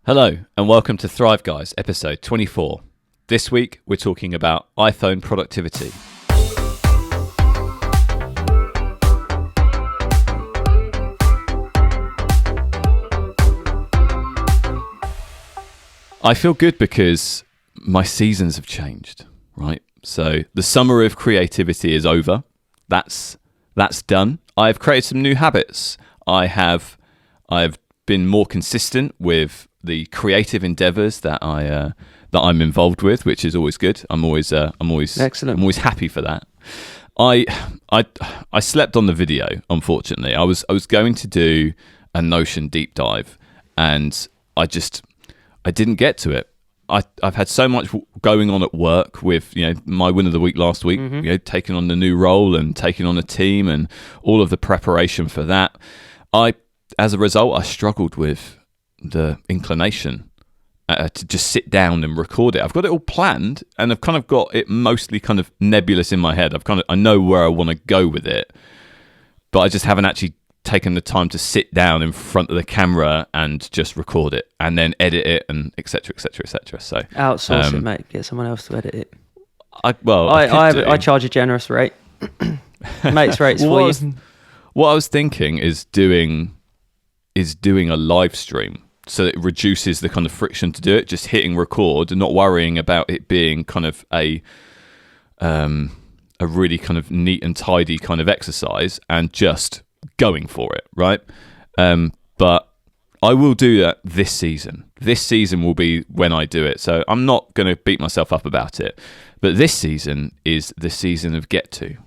Hello and welcome to Thrive Guys, episode 24. This week we're talking about iPhone productivity. I feel good because my seasons have changed, right? So the summer of creativity is over. That's done. I've created some new habits. I've been more consistent with the creative endeavors that I'm involved with, which is always good. I'm always Excellent. I'm always happy for that. I slept on the video, unfortunately. I was going to do a Notion deep dive and I didn't get to it. I've had so much going on at work with, my win of the week last week, taking on the new role and taking on a team and all of the preparation for that. As a result, I struggled with the inclination to just sit down and record it. I've got it all planned and I've kind of got it mostly kind of nebulous in my head. I know where I want to go with it, but I just haven't actually taken the time to sit down in front of the camera and just record it and then edit it and et cetera, et cetera, et cetera. So outsource it, mate. Get someone else to edit it. I charge a generous rate. Mate's rates for you. What I was thinking is doing a live stream, so it reduces the kind of friction to do it. Just hitting record and not worrying about it being kind of a really kind of neat and tidy kind of exercise and just going for it, right? But I will do that this season. This season will be when I do it. So I'm not going to beat myself up about it. But this season is the season of get to.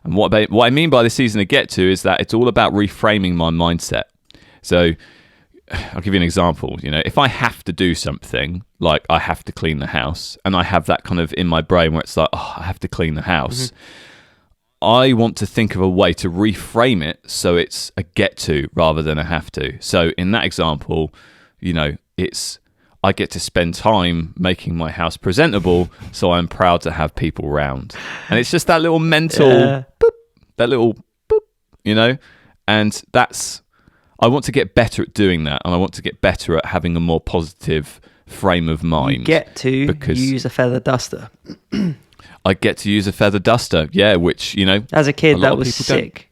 And what I mean by the season of get to is that it's all about reframing my mindset. So I'll give you an example. If I have to do something, like I have to clean the house, and I have that kind of in my brain where it's like, I have to clean the house. I want to think of a way to reframe it so it's a get to rather than a have to. So in that example, it's I get to spend time making my house presentable, so I'm proud to have people around. And it's just that little mental boop, that little boop, and I want to get better at doing that, and I want to get better at having a more positive frame of mind. You get to use a feather duster. I get to use a feather duster, which, as a kid, that was sick.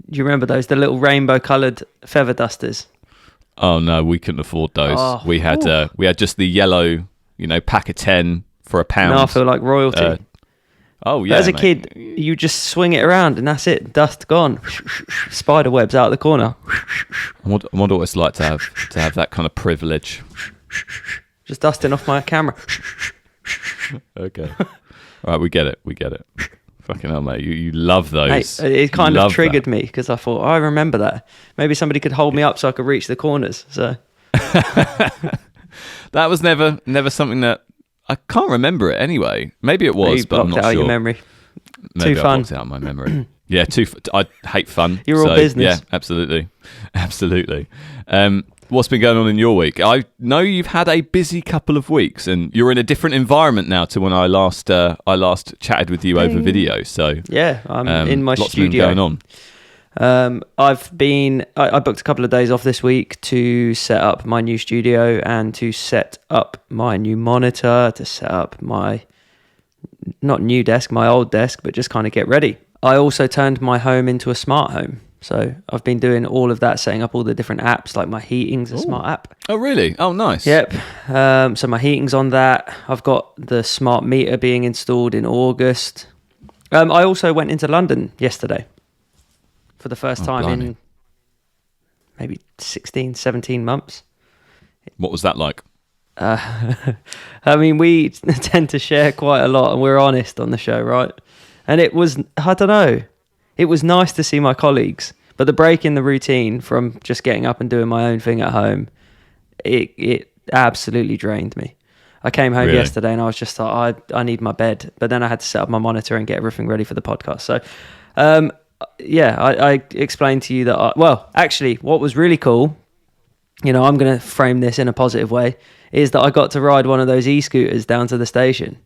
Do you remember those? The little rainbow-coloured feather dusters. Oh, no, we couldn't afford those. We had just the yellow, pack of 10 for £1. Now I feel like royalty. But as a kid, you just swing it around and that's it. Dust gone. Spider webs out of the corner. I wonder what it's like to have that kind of privilege. Just dusting off my camera. Okay. All right, we get it. Fucking hell, mate. You love those. Hey, it kind of triggered me because I thought, I remember that. Maybe somebody could hold me up so I could reach the corners. So that was never something that I can't remember it anyway. Maybe it was, but I'm not sure. Out your memory. Maybe too I fun. blocked out my memory. Yeah, I hate fun. You're all business. Yeah, absolutely. What's been going on in your week? I know you've had a busy couple of weeks, and you're in a different environment now to when I last chatted with you over video. So yeah, I'm in my lots studio. Been going on. I booked a couple of days off this week to set up my new studio and to set up my new monitor, to set up my not new desk, my old desk, but just kind of get ready. I also turned my home into a smart home. So I've been doing all of that, setting up all the different apps, like my heating's a smart app. Oh, really? Oh, nice. Yep. So my heating's on that. I've got the smart meter being installed in August. I also went into London yesterday for the first time in maybe 16, 17 months. What was that like? We tend to share quite a lot and we're honest on the show, right? And it was, I don't know. It was nice to see my colleagues, but the break in the routine from just getting up and doing my own thing at home, it absolutely drained me. I came home yesterday and I was just like, I need my bed. But then I had to set up my monitor and get everything ready for the podcast. So, I explained to you that, actually, what was really cool, I'm going to frame this in a positive way, is that I got to ride one of those e-scooters down to the station.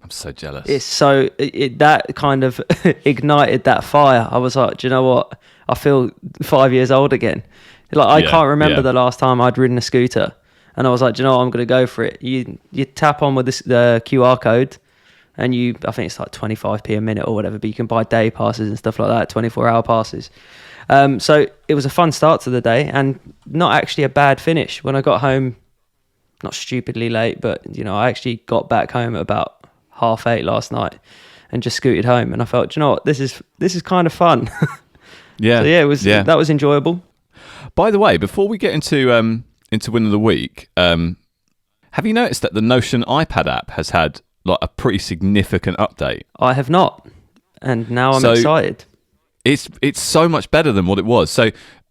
I'm so jealous. That kind of ignited that fire. I was like, do you know what? I feel 5 years old again. I can't remember the last time I'd ridden a scooter. And I was like, do you know what? I'm going to go for it. You tap on with the QR code, and I think it's like 25p a minute or whatever, but you can buy day passes and stuff like that, 24-hour passes. So it was a fun start to the day, and not actually a bad finish. When I got home, not stupidly late, but I actually got back home at about 8:30 last night, and just scooted home. And I felt, do you know what? This is kind of fun. Yeah. So that was enjoyable. By the way, before we get into Win of the Week, have you noticed that the Notion iPad app has had like a pretty significant update? I have not, and now I'm excited. It's so much better than what it was. So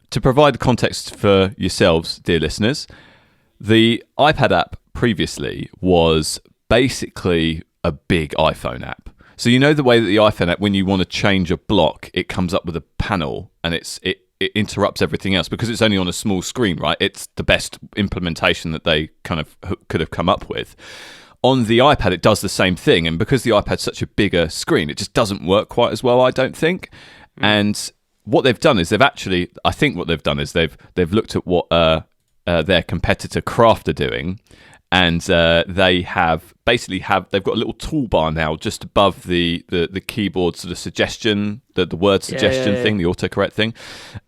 to provide context for yourselves, dear listeners, the iPad app previously was basically a big iPhone app. So the way that the iPhone app, when you want to change a block, it comes up with a panel and it interrupts everything else because it's only on a small screen, right? It's the best implementation that they kind of could have come up with. On the iPad, it does the same thing. And because the iPad's such a bigger screen, it just doesn't work quite as well, I don't think. And what they've done is they've looked at what their competitor Craft are doing, and they've got a little toolbar now just above the keyboard sort of suggestion, the word suggestion thing, the autocorrect thing,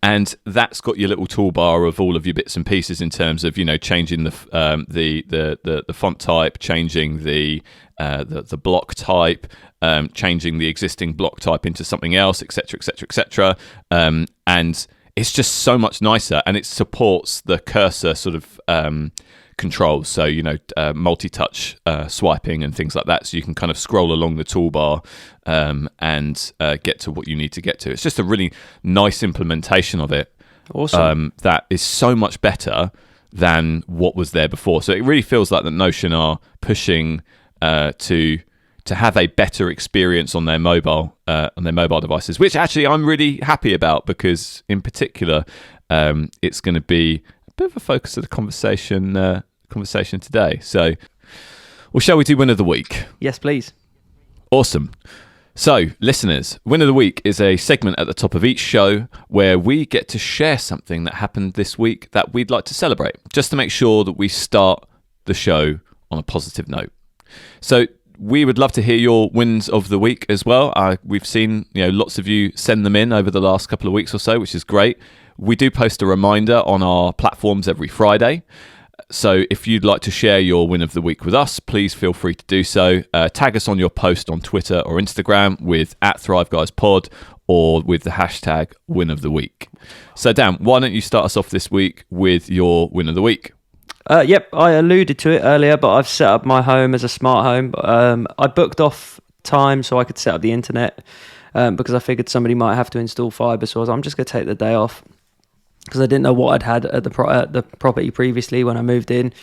and that's got your little toolbar of all of your bits and pieces in terms of changing the font type, changing the block type, changing the existing block type into something else, etc., etc., etc. And it's just so much nicer, and it supports the cursor sort of controls, so multi-touch swiping and things like that, so you can kind of scroll along the toolbar and get to what you need to get to. It's just a really nice implementation of it. Awesome. That is so much better than what was there before. So it really feels like that Notion are pushing to have a better experience on their mobile devices, which actually I'm really happy about, because in particular it's going to be a bit of a focus of the conversation today. So, well, shall we do Win of the Week? Yes, please. Awesome. So, listeners, Win of the Week is a segment at the top of each show where we get to share something that happened this week that we'd like to celebrate, just to make sure that we start the show on a positive note. So we would love to hear your wins of the week as well. We've seen lots of you send them in over the last couple of weeks or so, which is great. We do post a reminder on our platforms every Friday. So if you'd like to share your win of the week with us, please feel free to do so. Tag us on your post on Twitter or Instagram with @ThriveGuysPod or with the hashtag win of the week. So Dan, why don't you start us off this week with your win of the week? Yep, I alluded to it earlier, but I've set up my home as a smart home. I booked off time so I could set up the internet because I figured somebody might have to install fibre. So I'm just going to take the day off because I didn't know what I'd had at the property previously when I moved in.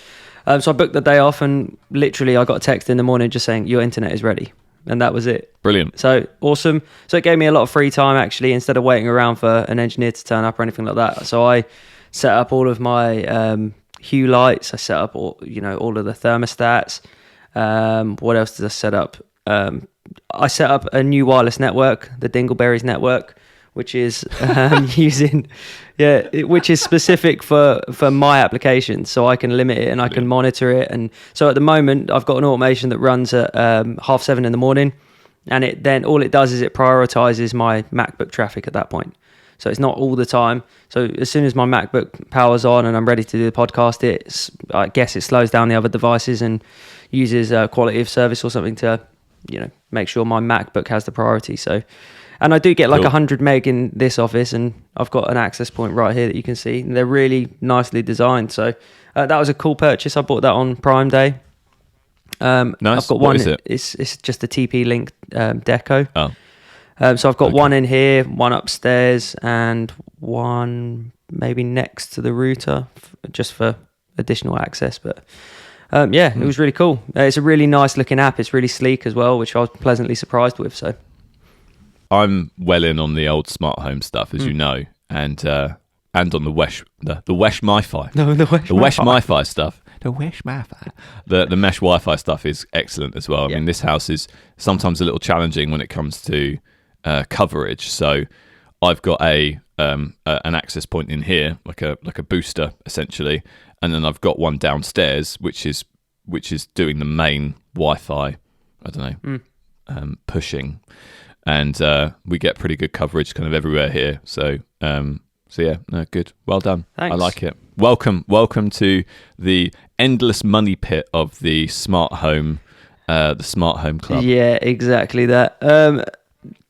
So I booked the day off, and literally I got a text in the morning just saying your internet is ready, and that was it. Brilliant. So awesome. So it gave me a lot of free time actually, instead of waiting around for an engineer to turn up or anything like that. So I set up all of my Hue lights. I set up all of the thermostats. What else did I set up? I set up a new wireless network, the Dingleberries network, which is which is specific for my application, so I can limit it and I can monitor it. And so at the moment, I've got an automation that runs at 7:30 in the morning, and all it does is it prioritizes my MacBook traffic at that point. So it's not all the time. So as soon as my MacBook powers on and I'm ready to do the podcast, I guess it slows down the other devices and uses quality of service or something to, make sure my MacBook has the priority. So, and I do get like 100 meg in this office, and I've got an access point right here that you can see. They're really nicely designed. So that was a cool purchase. I bought that on Prime Day. Nice. I've got what is it? It's just a TP-Link Deco. Oh. So I've got one in here, one upstairs, and one maybe next to the router, just for additional access. But it was really cool. It's a really nice looking app. It's really sleek as well, which I was pleasantly surprised with. So I'm well in on the old smart home stuff, as you know, and on the Wesh MiFi. No, the Wesh MiFi stuff. The Wesh MiFi. The mesh Wi-Fi stuff is excellent as well. I mean, this house is sometimes a little challenging when it comes to coverage. So I've got an access point in here, like a booster essentially, and then I've got one downstairs which is doing the main Wi-Fi. I don't know, pushing, and we get pretty good coverage kind of everywhere here. So yeah, no, good, well done. Thanks. I like it. Welcome to the endless money pit of the smart home club. Yeah, exactly that.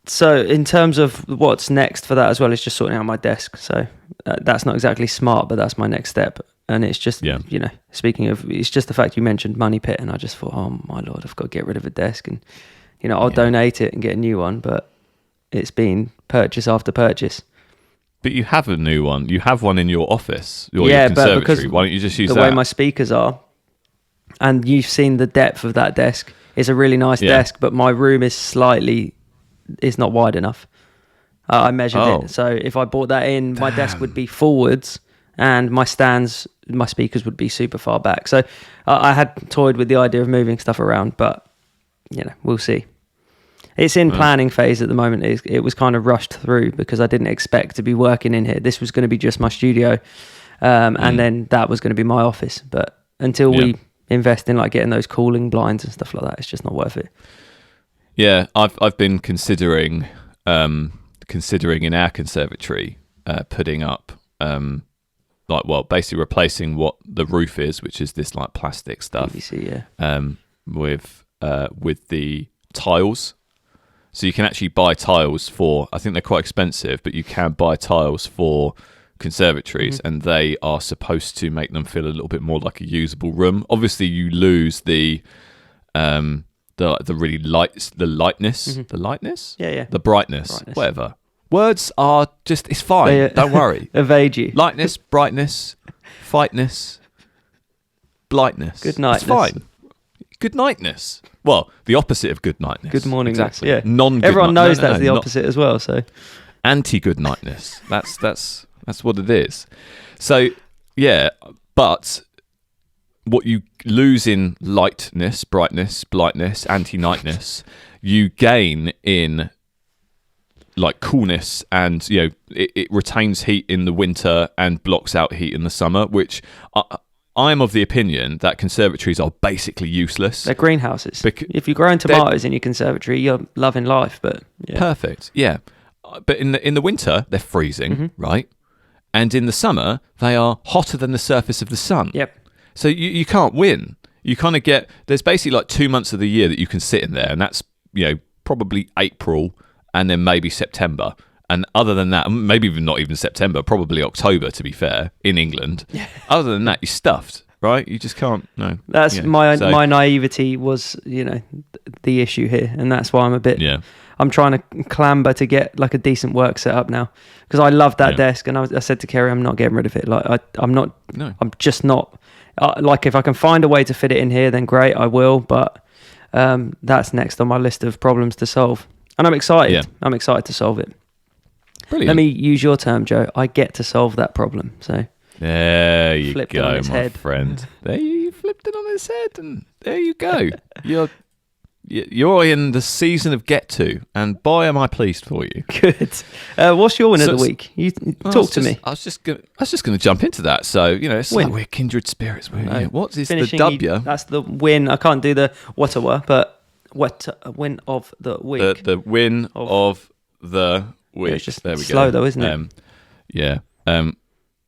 So in terms of what's next for that as well, it's just sorting out my desk. So that's not exactly smart, but that's my next step. And it's just, speaking of, it's just the fact you mentioned money pit, and I just thought, oh my Lord, I've got to get rid of a desk, and I'll donate it and get a new one, but it's been purchase after purchase. But you have a new one. You have one in your office or yeah, your conservatory. But because why don't you just use the that? way my speakers are, and you've seen the depth of that desk. It's a really nice desk, but my room is not wide enough. I measured it, so if I brought that in, my desk would be forwards, and my speakers would be super far back. So I had toyed with the idea of moving stuff around, but we'll see. It's in planning phase at the moment. It was kind of rushed through because I didn't expect to be working in here. This was going to be just my studio, and then that was going to be my office. But until we invest in like getting those cooling blinds and stuff like that, it's just not worth it. Yeah, I've been considering in our conservatory putting up basically replacing what the roof is, which is this like plastic stuff, PVC, with the tiles. So you can actually buy tiles for, I think they're quite expensive, but you can buy tiles for conservatories, and they are supposed to make them feel a little bit more like a usable room. Obviously, you lose the really lightness, the lightness, the brightness, whatever. Words are just, it's fine. Don't worry. Evade you. Lightness, brightness, fightness, blightness. Good nightness. It's fine. Good nightness. Well, the opposite of good nightness. Good morning. Exactly. Yeah. Everyone knows that's the opposite as well. So anti-good nightness. That's what it is. So yeah, but what you lose in lightness, brightness, blightness, anti-nightness, you gain in like coolness, and it retains heat in the winter and blocks out heat in the summer, which I'm of the opinion that conservatories are basically useless. They're greenhouses. If you're growing tomatoes in your conservatory, you're loving life. But perfect, yeah. But in the winter, they're freezing, right? And in the summer, they are hotter than the surface of the sun. Yep. So you can't win. You kind of there's basically like 2 months of the year that you can sit in there, and that's probably April and then maybe September. And other than that, maybe even not even September, probably October, to be fair, in England. Yeah. Other than that, you're stuffed, right? You just can't, no. That's my naivety was, the issue here. And that's why I'm a bit, I'm trying to clamber to get like a decent work set up now. Because I love that desk. And I said to Kerry, I'm not getting rid of it. Like, I'm just not, like if I can find a way to fit it in here, then great, I will. But that's next on my list of problems to solve. And I'm excited. Yeah. I'm excited to solve it. Brilliant. Let me use your term, Joe. I get to solve that problem. So there you go, my friend. There you flipped it on his head, and there you go. You're in the season of get to, and boy, am I pleased for you. Good. What's your win of the week? You talk to me. I was just going to jump into that. So it's like we're kindred spirits. What is the W? That's the win. I can't do the whatever, but win of the week. The win of the week. It's just there we slow go. Though, isn't it? Yeah. Yeah,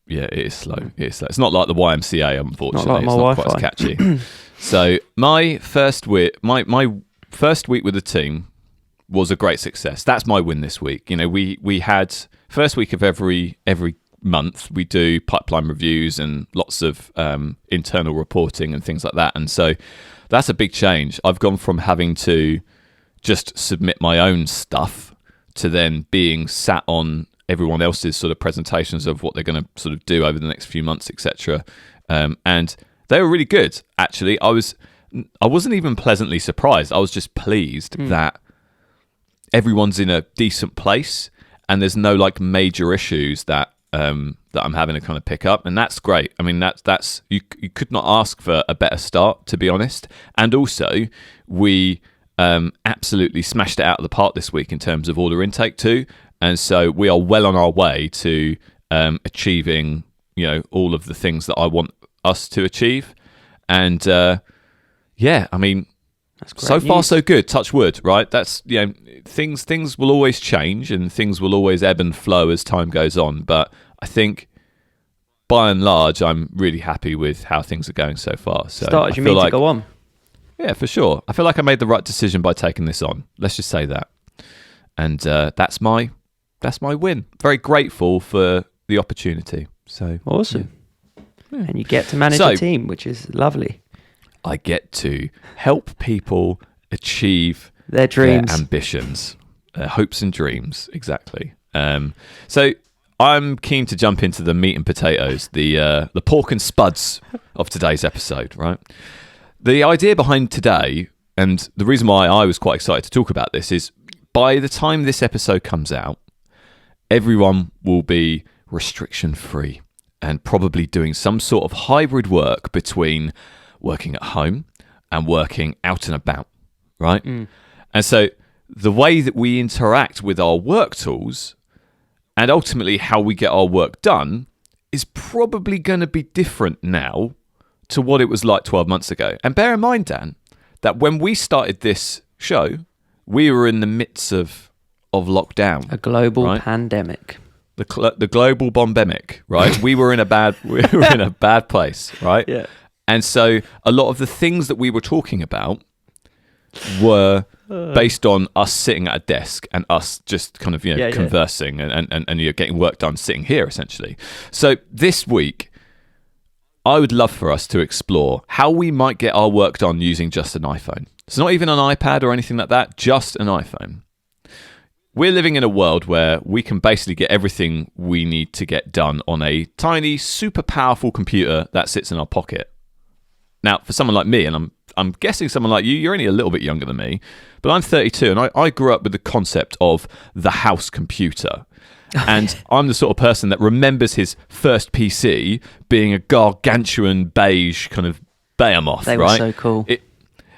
it is slow. It's not like the YMCA, unfortunately. Not like my it's not quite as catchy. So my first week with the team was a great success. That's my win this week. We had first week of every month we do pipeline reviews and lots of internal reporting and things like that. And so that's a big change. I've gone from having to just submit my own stuff to then being sat on everyone else's sort of presentations of what they're going to sort of do over the next few months, etc. And they were really good, actually. I wasn't even pleasantly surprised. I was just pleased that everyone's in a decent place and there's no like major issues that I'm having to kind of pick up, and that's great. I mean, that's you could not ask for a better start, to be honest. And also, we absolutely smashed it out of the park this week in terms of order intake too, and so we are well on our way to achieving all of the things that I want us to achieve. And yeah, I mean, That's great so far news. so good. Touch wood, right? That's, you know, things will always change and things will always ebb and flow as time goes on. But I think, by and large, I'm really happy with how things are going so far. So Start as you I feel mean like, to go on. yeah, for sure. I feel like I made the right decision by taking this on. Let's just say that. And that's my win. Very grateful for the opportunity. So Awesome. And you get to manage So- a team, which is lovely. I get to help people achieve Their dreams. their ambitions, their hopes and dreams. Exactly. So I'm keen to jump into the meat and potatoes, the pork and spuds of today's episode, right? The idea behind today, and the reason why I was quite excited to talk about this, is by the time this episode comes out, everyone will be restriction free and probably doing some sort of hybrid work between working at home and working out and about, right? And so the way that we interact with our work tools and ultimately how we get our work done is probably going to be different now to what it was like 12 months ago. And bear in mind, Dan, that when we started this show, we were in the midst of lockdown. A global right? pandemic. The global bombemic, right? we were in a bad place, right? Yeah. And so a lot of the things that we were talking about were based on us sitting at a desk and us just kind of, you know, conversing and you're getting work done sitting here essentially. So this week, I would love for us to explore how we might get our work done using just an iPhone. So not even an iPad or anything like that, just an iPhone. We're living in a world where we can basically get everything we need to get done on a tiny, super powerful computer that sits in our pocket. Now, for someone like me, and I'm guessing someone like you, you're only a little bit younger than me, but I'm 32 and I grew up with the concept of the house computer. And I'm the sort of person that remembers his first PC being a gargantuan beige kind of behemoth, They right? were so cool.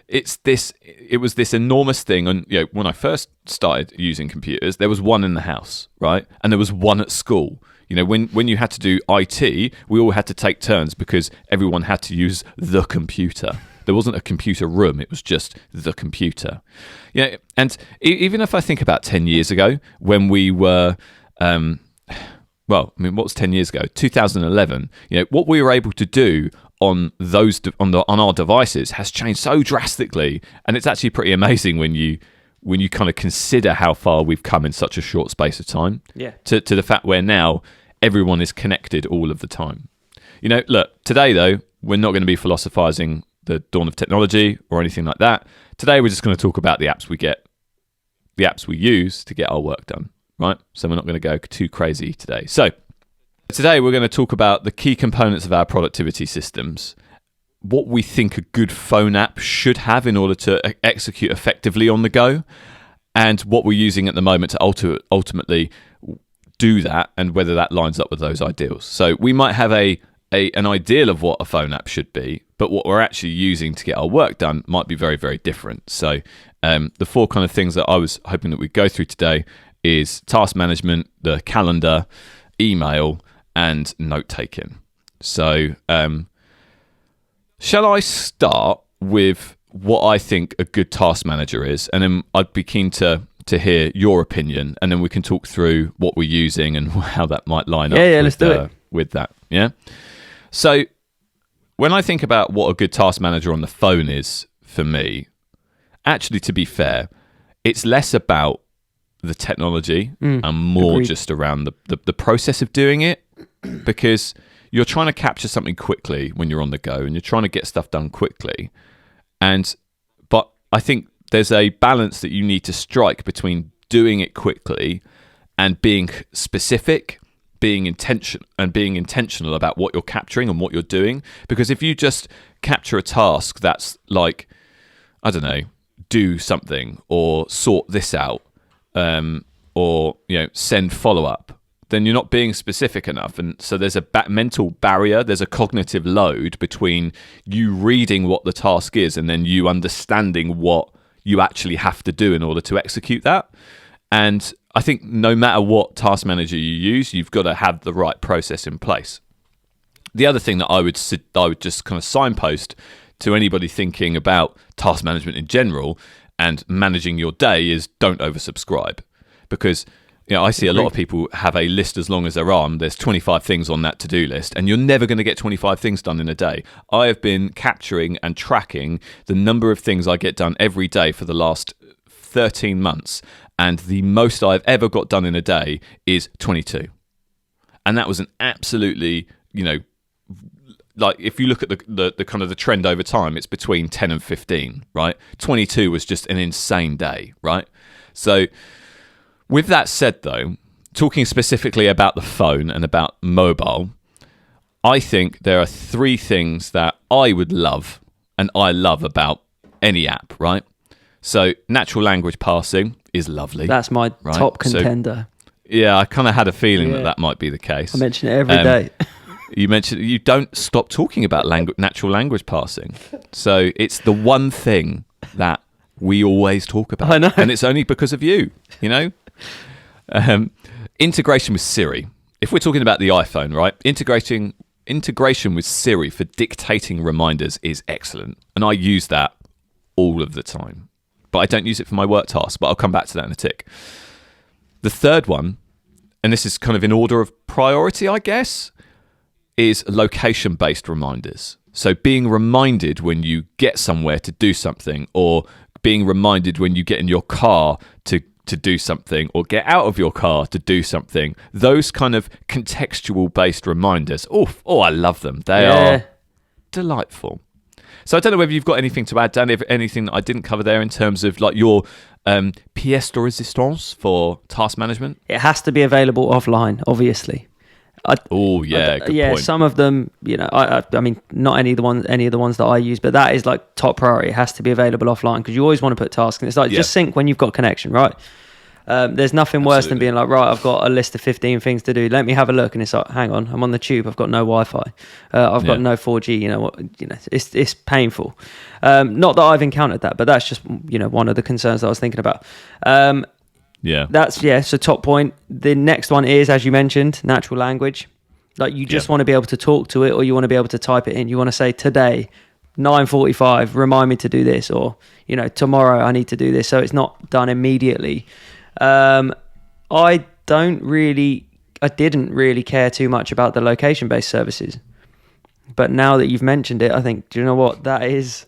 It was this enormous thing. And, you know, when I first started using computers, there was one in the house, right? And there was one at school. You know, when you had to do IT, we all had to take turns because everyone had to use the computer. There wasn't a computer room. It was just the computer. You know, and even if I think about 10 years ago when we were, well, I mean, what was 10 years ago? 2011. You know, what we were able to do on our devices has changed so drastically, and it's actually pretty amazing when you kind of consider how far we've come in such a short space of time. Yeah. To the fact where now everyone is connected all of the time. You know, look, today though, we're not going to be philosophizing the dawn of technology or anything like that. Today we're just going to talk about the apps we use to get our work done, right? So we're not going to go too crazy today. So today we're going to talk about the key components of our productivity systems, what we think a good phone app should have in order to execute effectively on the go, and what we're using at the moment to ultimately do that, and whether that lines up with those ideals. So we might have an ideal of what a phone app should be, but what we're actually using to get our work done might be very, very different. So the four kind of things that I was hoping that we'd go through today is task management, the calendar, email, and note-taking. So shall I start with what I think a good task manager is? And then I'd be keen to hear your opinion, and then we can talk through what we're using and how that might line up let's do it. with that. Yeah. So when I think about what a good task manager on the phone is for me, actually, to be fair, it's less about the technology and more agreed. just around the process of doing it, because you're trying to capture something quickly when you're on the go and you're trying to get stuff done quickly. But I think there's a balance that you need to strike between doing it quickly and being specific, being intentional about what you're capturing and what you're doing. Because if you just capture a task that's like, I don't know, do something or sort this out, or, you know, send follow-up, then you're not being specific enough. And so there's a mental barrier, there's a cognitive load between you reading what the task is and then you understanding what you actually have to do in order to execute that. And I think no matter what task manager you use, you've got to have the right process in place. The other thing that I would just kind of signpost to anybody thinking about task management in general and managing your day is don't oversubscribe, because I see a lot of people have a list as long as their arm. There's 25 things on that to-do list, and you're never going to get 25 things done in a day. I have been capturing and tracking the number of things I get done every day for the last 13 months, and the most I've ever got done in a day is 22. And that was an absolutely, like if you look at the kind of the trend over time, it's between 10 and 15, right? 22 was just an insane day, right? So with that said, though, talking specifically about the phone and about mobile, I think there are 3 things that I would love and I love about any app, right? So natural language parsing is lovely. That's my top contender. So, I kind of had a feeling that might be the case. I mention it every day. You mentioned you don't stop talking about natural language parsing. So it's the one thing that we always talk about. I know. And it's only because of you, Integration with Siri. If we're talking about the iPhone, right? Integration with Siri for dictating reminders is excellent. And I use that all of the time. But I don't use it for my work tasks, but I'll come back to that in a tick. The third one, and this is kind of in order of priority, I guess, is location-based reminders. So being reminded when you get somewhere to do something, or being reminded when you get in your car to do something, or get out of your car to do something. Those kind of contextual-based reminders. Oh, I love them. They are delightful. So I don't know whether you've got anything to add, Dan, if anything that I didn't cover there in terms of like your pièce de résistance for task management. It has to be available offline, obviously. Good point. Some of them, I mean, not any of the ones that I use, but that is like top priority. It has to be available offline because you always want to put tasks, and it's like just sync when you've got connection, right? There's nothing worse than being like, right, I've got a list of 15 things to do. Let me have a look, and it's like, hang on, I'm on the tube. I've got no Wi-Fi. I've got no 4G. It's painful. Not that I've encountered that, but that's just one of the concerns that I was thinking about. So top point. The next one is, as you mentioned, natural language. Like you just want to be able to talk to it, or you want to be able to type it in. You want to say today, 9:45, remind me to do this, or tomorrow I need to do this. So it's not done immediately. I didn't really care too much about the location-based services, but now that you've mentioned it, I think, do you know what that is?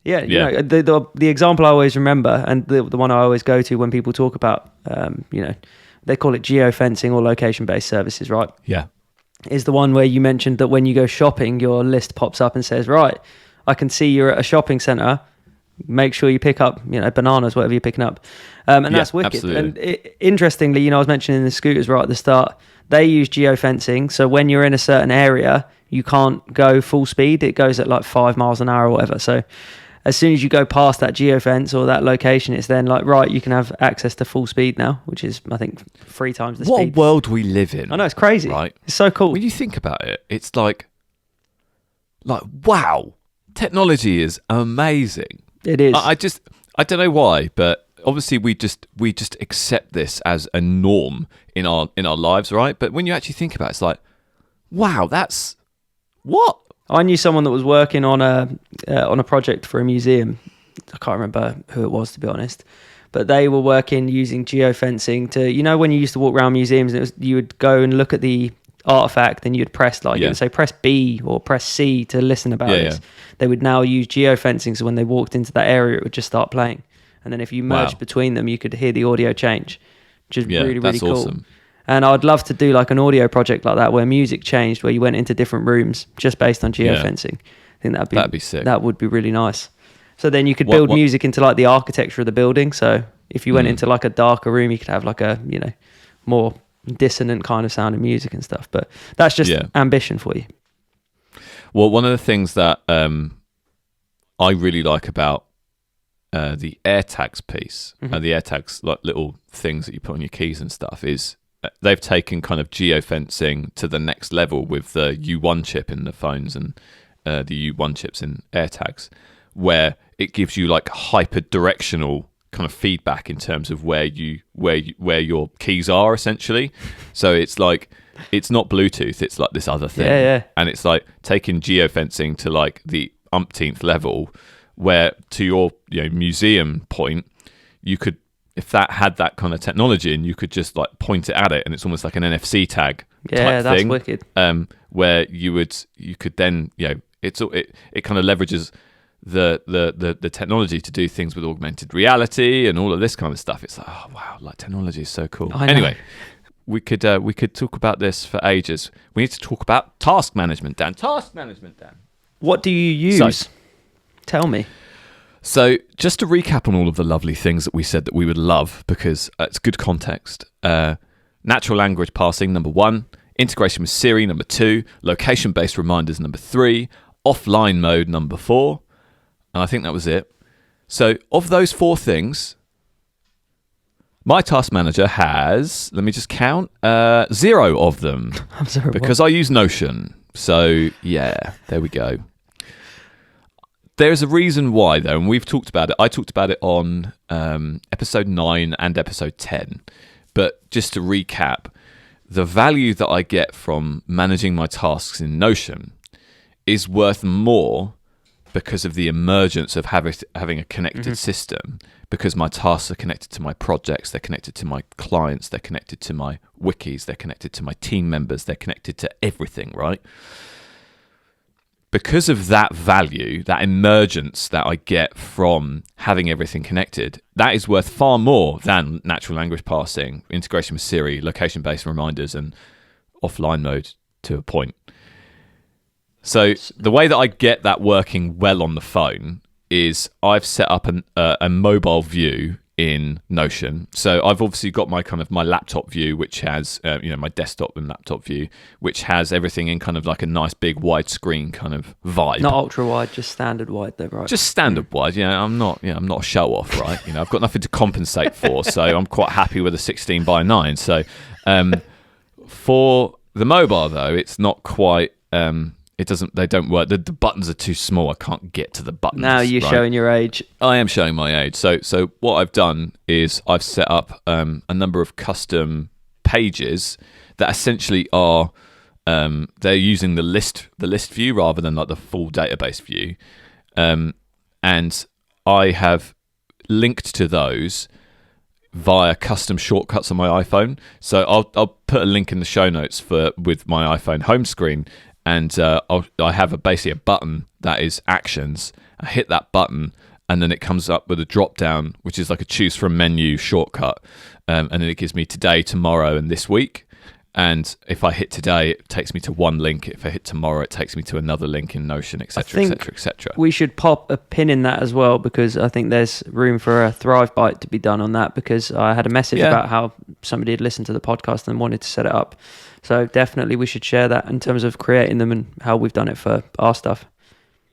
The example I always remember, and the one I always go to when people talk about, they call it geofencing or location-based services, right? Yeah. Is the one where you mentioned that when you go shopping, your list pops up and says, right, I can see you're at a shopping centre. Make sure you pick up, bananas, whatever you're picking up. And that's wicked. Absolutely. And interestingly, I was mentioning the scooters right at the start, they use geofencing. So when you're in a certain area, you can't go full speed. It goes at like 5 miles an hour or whatever. So as soon as you go past that geofence or that location, it's then like, right, you can have access to full speed now, which is, I think, 3 times the speed. What a world we live in. I know, it's crazy. Right? It's so cool. When you think about it, it's like, wow, technology is amazing. It is. I don't know why, but obviously we just accept this as a norm in our lives, right? But when you actually think about it, it's like, wow, that's what? I knew someone that was working on a project for a museum. I can't remember who it was, to be honest, but they were working using geofencing to, when you used to walk around museums, and you would go and look at the artifact, and you'd press you would say press B or press C to listen about it. Yeah. They would now use geofencing, so when they walked into that area, it would just start playing, and then if you merged between them, you could hear the audio change, which is really cool. Awesome. And I'd love to do like an audio project like that where music changed, where you went into different rooms just based on geofencing. I think that'd be sick. That would be really nice. So then you could build music into like the architecture of the building. So if you went into like a darker room, you could have like a, more dissonant kind of sound of music and stuff. But that's just ambition for you. Well, one of the things that I really like about the AirTags piece, and the AirTags, like little things that you put on your keys and stuff, is they've taken kind of geofencing to the next level with the U1 chip in the phones and the U1 chips in AirTags, where it gives you like hyper directional kind of feedback in terms of where your keys are, essentially. So it's like it's not Bluetooth, it's like this other thing. Yeah. And it's like taking geofencing to like the umpteenth level, where to your museum point, you could, if that had that kind of technology, and you could just like point it at it, and it's almost like an NFC tag type that's thing, wicked. where you could then it kind of leverages the technology to do things with augmented reality and all of this kind of stuff. It's like, oh wow, like technology is so cool. Anyway, we could talk about this for ages. We need to talk about task management, Dan. What do you use? Tell me. So just to recap on all of the lovely things that we said that we would love, because it's good context. Natural language parsing, number 1. Integration with Siri, number 2. Location-based reminders, number 3. Offline mode, number 4. And I think that was it. So of those 4 things, my task manager has, let me just count, 0 of them. I'm sorry, because I use Notion. So yeah, there we go. There's a reason why, though, and we've talked about it. I talked about it on episode 9 and episode 10. But just to recap, the value that I get from managing my tasks in Notion is worth more because of the emergence of having a connected system, because my tasks are connected to my projects, they're connected to my clients, they're connected to my wikis, they're connected to my team members, they're connected to everything, right? Because of that value, that emergence that I get from having everything connected, that is worth far more than natural language parsing, integration with Siri, location-based reminders, and offline mode to a point. So the way that I get that working well on the phone is I've set up a mobile view in Notion. So I've obviously got my kind of my laptop view, which has my desktop and laptop view, which has everything in kind of like a nice big widescreen kind of vibe. Not ultra wide, just standard wide, though, right? Just standard wide. I'm not a show off, right? I've got nothing to compensate for, so I'm quite happy with a 16:9. So for the mobile though, it's not quite. They don't work. The buttons are too small. I can't get to the buttons. Now you're showing your age. I am showing my age. So what I've done is I've set up a number of custom pages that essentially are they're using the list view rather than like the full database view, and I have linked to those via custom shortcuts on my iPhone. So I'll put a link in the show notes with my iPhone home screen. And I have basically a button that is actions. I hit that button, and then it comes up with a drop down, which is like a choose from menu shortcut. And then it gives me today, tomorrow, and this week. And if I hit today, it takes me to one link. If I hit tomorrow, it takes me to another link in Notion, etc., etc., etc. We should pop a pin in that as well, because I think there's room for a Thrive Bite to be done on that, because I had a message about how somebody had listened to the podcast and wanted to set it up. So definitely we should share that in terms of creating them and how we've done it for our stuff.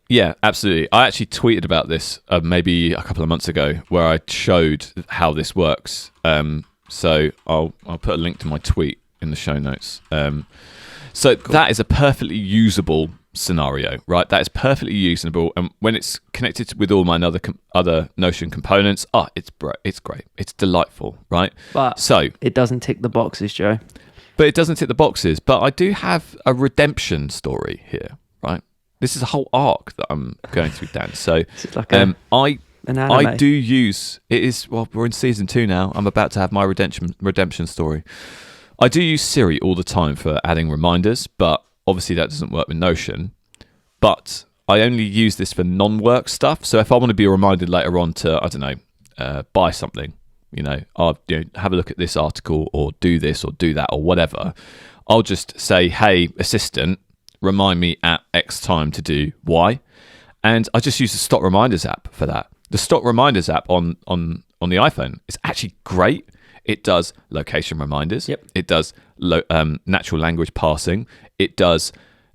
Yeah, absolutely. I actually tweeted about this maybe a couple of months ago, where I showed how this works. So I'll put a link to my tweet in the show notes. So cool. That is a perfectly usable scenario, right? That is perfectly usable, and when it's connected with all my other Notion components, it's great, it's delightful, right? But so it doesn't tick the boxes, Joe. But it doesn't tick the boxes. But I do have a redemption story here, right? This is a whole arc that I'm going through, Dan. So like an anime. I do use it is well, we're in season 2 now. I'm about to have my redemption story. I do use Siri all the time for adding reminders, but obviously that doesn't work with Notion. But I only use this for non-work stuff. So if I want to be reminded later on to, I don't know, buy something, I'll have a look at this article or do this or do that or whatever, I'll just say, hey, assistant, remind me at X time to do Y. And I just use the Stock Reminders app for that. The Stock Reminders app on the iPhone is actually great. It does location reminders. Yep. It does natural language parsing. It does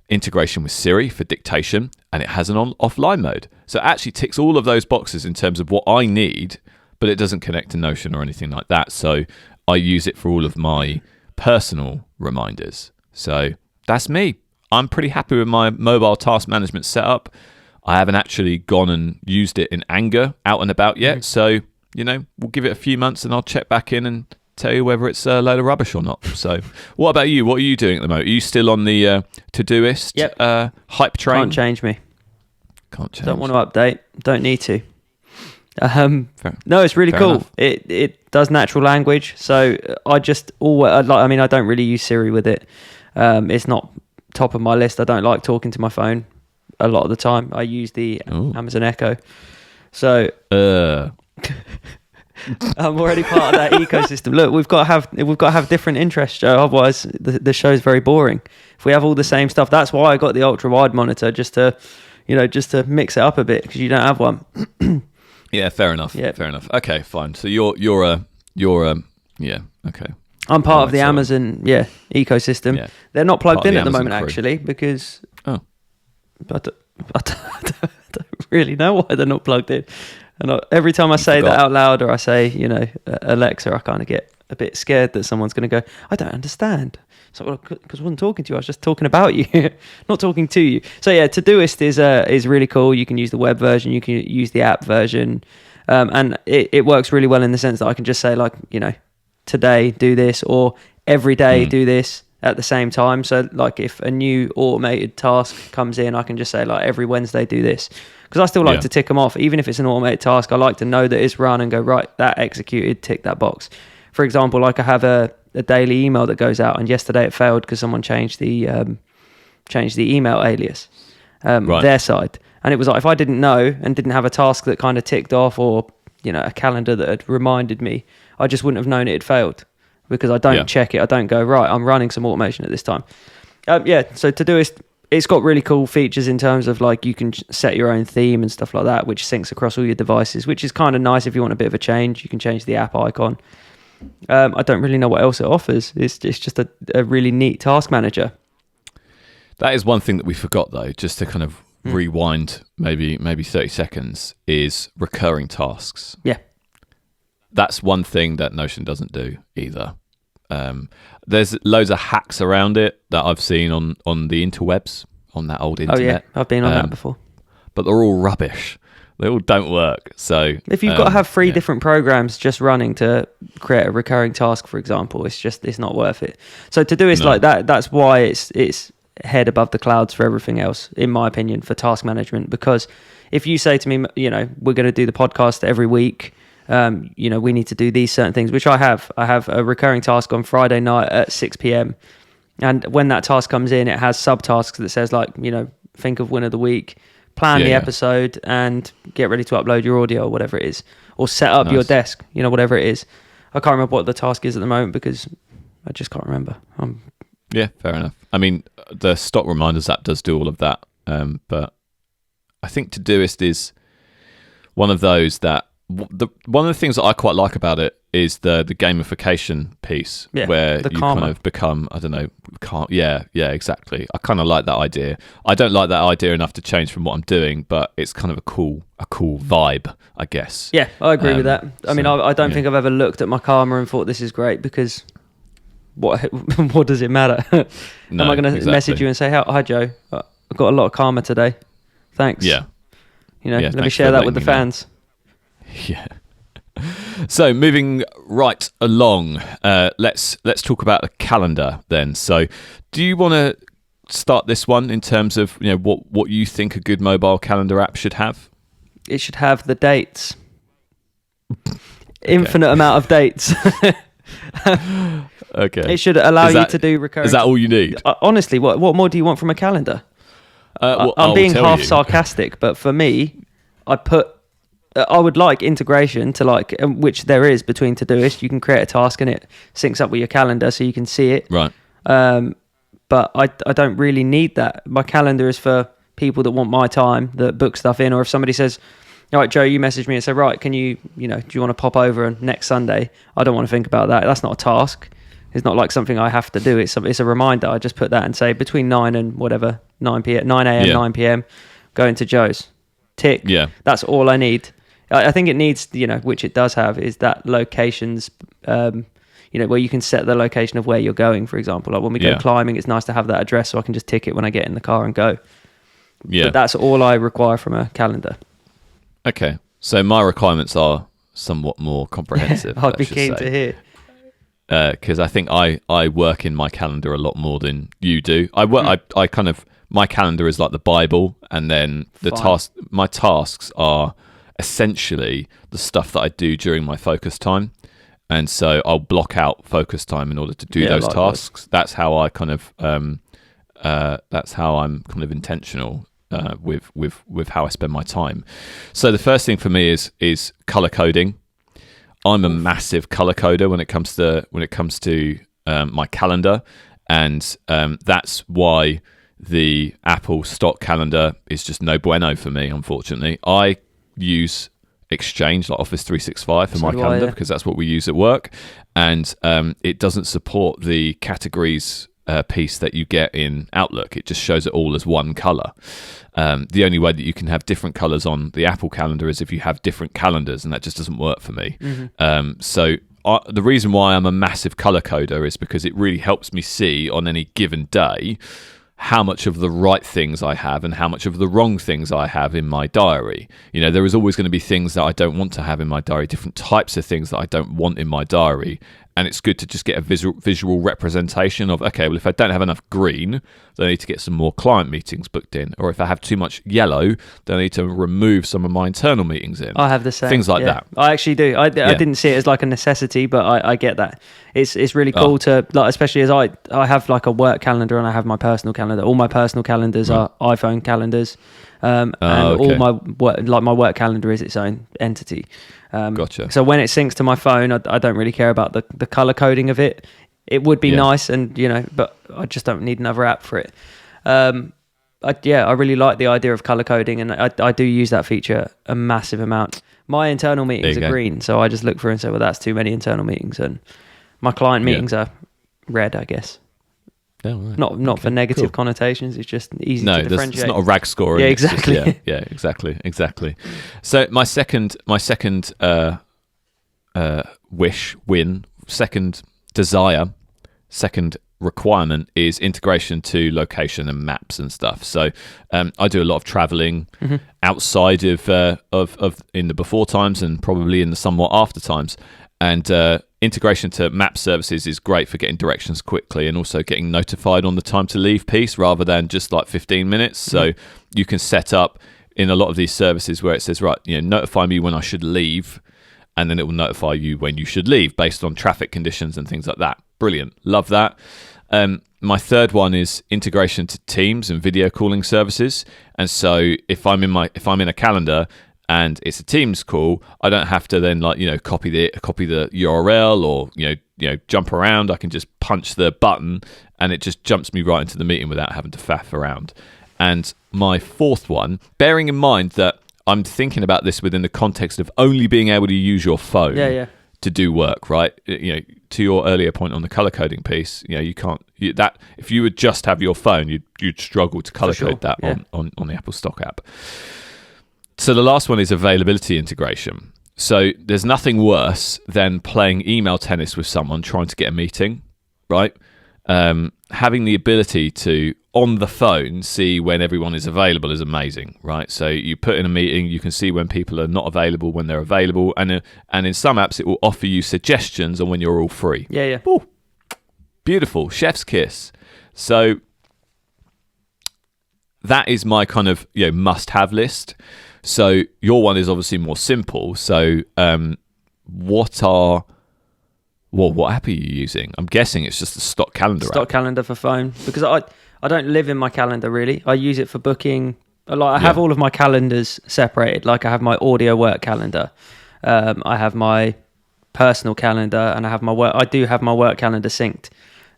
integration with Siri for dictation. And it has an offline mode. So it actually ticks all of those boxes in terms of what I need, but it doesn't connect to Notion or anything like that. So I use it for all of my personal reminders. So that's me. I'm pretty happy with my mobile task management setup. I haven't actually gone and used it in anger out and about yet. So, we'll give it a few months and I'll check back in and tell you whether it's a load of rubbish or not. So, what about you? What are you doing at the moment? Are you still on the Todoist hype train? Can't change me. Can't change. Don't want to update. Don't need to. No, it's really cool. Enough. It does natural language. So I just always I don't really use Siri with it. It's not top of my list. I don't like talking to my phone a lot of the time. I use the Amazon Echo. So I'm already part of that ecosystem. Look, we've got to have different interests, Joe. Otherwise, the show's very boring. If we have all the same stuff, that's why I got the ultra wide monitor, just to mix it up a bit, because you don't have one. Yeah, fair enough. Yeah. Fair enough. Okay, fine. So you're okay. I'm part of the Amazon ecosystem. Yeah. They're not plugged in at the moment, actually, because I don't really know why they're not plugged in. And every time I say that out loud, or I say, Alexa, I kind of get a bit scared that someone's going to go, I don't understand. So, because I wasn't talking to you, I was just talking about you, not talking to you. So yeah, Todoist is really cool. You can use the web version, you can use the app version, and it works really well in the sense that I can just say, like, today do this, or every day do this at the same time. So like if a new automated task comes in, I can just say, like, every Wednesday do this, because I still like to tick them off. Even if it's an automated task, I like to know that it's run and go, right, that executed, tick that box. For example, like I have a daily email that goes out, and yesterday it failed because someone changed the email alias their side, and it was like, if I didn't know and didn't have a task that kind of ticked off, or a calendar that had reminded me, I just wouldn't have known it had failed, because I don't check it. I don't go, right, I'm running some automation at this time. So Todoist, it's got really cool features in terms of, like, you can set your own theme and stuff like that, which syncs across all your devices, which is kind of nice if you want a bit of a change. You can change the app icon. I don't really know what else it offers. It's just a really neat task manager. That is one thing that we forgot, though, just to kind of rewind maybe 30 seconds, is recurring tasks. Yeah. That's one thing that Notion doesn't do either. There's loads of hacks around it that I've seen on the interwebs, on that old internet. Oh yeah, I've been on that before. But they're all rubbish. They all don't work. So if you've got to have three different programs just running to create a recurring task, for example, it's not worth it. So Todoist like that, that's why it's head above the clouds for everything else, in my opinion, for task management. Because if you say to me, we're going to do the podcast every week, we need to do these certain things, which I have a recurring task on Friday night at 6 p.m. And when that task comes in, it has subtasks that says, like, think of win of the week, plan the episode, and get ready to upload your audio, or whatever it is, or set up your desk, whatever it is. I can't remember what the task is at the moment, because I just can't remember. Yeah, fair enough. I mean, the stock reminders app does do all of that, but I think Todoist is one of those that one of the things that I quite like about it is the gamification piece, where you kind of become, I don't know, exactly. I kind of like that idea. I don't like that idea enough to change from what I'm doing, but it's kind of a cool vibe, I guess. Yeah, I agree with that. I mean, I don't think I've ever looked at my karma and thought this is great, because what does it matter? No, am I going to message you and say, hi Joe, I've got a lot of karma today, thanks. Yeah. Let me share that with the fans. Yeah. So moving right along, let's talk about the calendar then. So, do you want to start this one in terms of what you think a good mobile calendar app should have? It should have the dates, infinite amount of dates. Okay. It should allow you to do recurring. Is that all you need? Honestly, what more do you want from a calendar? I'm being half sarcastic, but for me, I would like integration to which there is between Todoist. You can create a task and it syncs up with your calendar so you can see it. Right. But I don't really need that. My calendar is for people that want my time, that book stuff in, or if somebody says, all right, Joe, you message me and say, right, can you, do you want to pop over next Sunday? I don't want to think about that. That's not a task. It's not like something I have to do. It's a reminder. I just put that and say between 9 and 9 a.m., 9 p.m., go into Joe's. Tick. Yeah. That's all I need. I think it needs, which it does have, is that locations, where you can set the location of where you're going, for example. Like when we go climbing, it's nice to have that address so I can just tick it when I get in the car and go. Yeah. But that's all I require from a calendar. Okay. So my requirements are somewhat more comprehensive. I'd be keen to hear. because I think I work in my calendar a lot more than you do. I kind of, my calendar is like the Bible, and then my tasks are essentially the stuff that I do during my focus time. And so I'll block out focus time in order to do those tasks. That's how I kind of that's how I'm kind of intentional with how I spend my time. So the first thing for me is color coding. I'm a massive color coder when it comes to my calendar, and that's why the Apple stock calendar is just no bueno for me. Unfortunately, I use Exchange, like Office 365, for my calendar because that's what we use at work, and it doesn't support the categories piece that you get in Outlook. It just shows it all as one color. The only way that you can have different colors on the Apple calendar is if you have different calendars, and that just doesn't work for me. So the reason why I'm a massive color coder is because it really helps me see on any given day how much of the right things I have and how much of the wrong things I have in my diary. You know, there is always going to be things that I don't want to have in my diary, different types of things that I don't want in my diary. And it's good to just get a visual representation of, okay, well, if I don't have enough green, then I need to get some more client meetings booked in. Or if I have too much yellow, then I need to remove some of my internal meetings in. I have the same. Things like that. I actually do. I didn't see it as like a necessity, but I get that. It's really cool to, like, especially as I have like a work calendar and I have my personal calendar. All my personal calendars are iPhone calendars. And all my work calendar is its own entity. Gotcha. So when it syncs to my phone, I don't really care about the color coding of it. It would be nice, and but I just don't need another app for it. I really like the idea of color coding, and I do use that feature a massive amount. My internal meetings are green, so I just look through and say, well, that's too many internal meetings, and my client meetings are red, I guess. Oh, right. Not for negative connotations. It's just easy to differentiate. It's not a rag score. Yeah, exactly. Exactly. So my second second desire, second requirement is integration to location and maps and stuff. So I do a lot of traveling outside of in the before times and probably in the somewhat after times. And integration to map services is great for getting directions quickly and also getting notified on the time to leave piece rather than just like 15 minutes. So you can set up in a lot of these services where it says, right, notify me when I should leave, and then it will notify you when you should leave based on traffic conditions and things like that. Brilliant. Love that. My third one is integration to Teams and video calling services. And so if I'm in a calendar and it's a Teams call, I don't have to then copy the URL or jump around. I can just punch the button and it just jumps me right into the meeting without having to faff around. And my fourth one, bearing in mind that I'm thinking about this within the context of only being able to use your phone to do work, right? To your earlier point on the color coding piece, you can't that if you would just have your phone, you'd struggle to color code that on the Apple Stock app. So the last one is availability integration. So there's nothing worse than playing email tennis with someone trying to get a meeting, right? Having the ability to, on the phone, see when everyone is available is amazing, right? So you put in a meeting, you can see when people are not available, when they're available, and in some apps it will offer you suggestions on when you're all free. Yeah. Ooh, beautiful, chef's kiss. So that is my kind of must-have list. So your one is obviously more simple. So what app are you using? I'm guessing it's just the stock calendar app. Stock calendar for phone, because I don't live in my calendar really. I use it for booking. I have all of my calendars separated. Like I have my audio work calendar, I have my personal calendar, and I have my work. I do have my work calendar synced,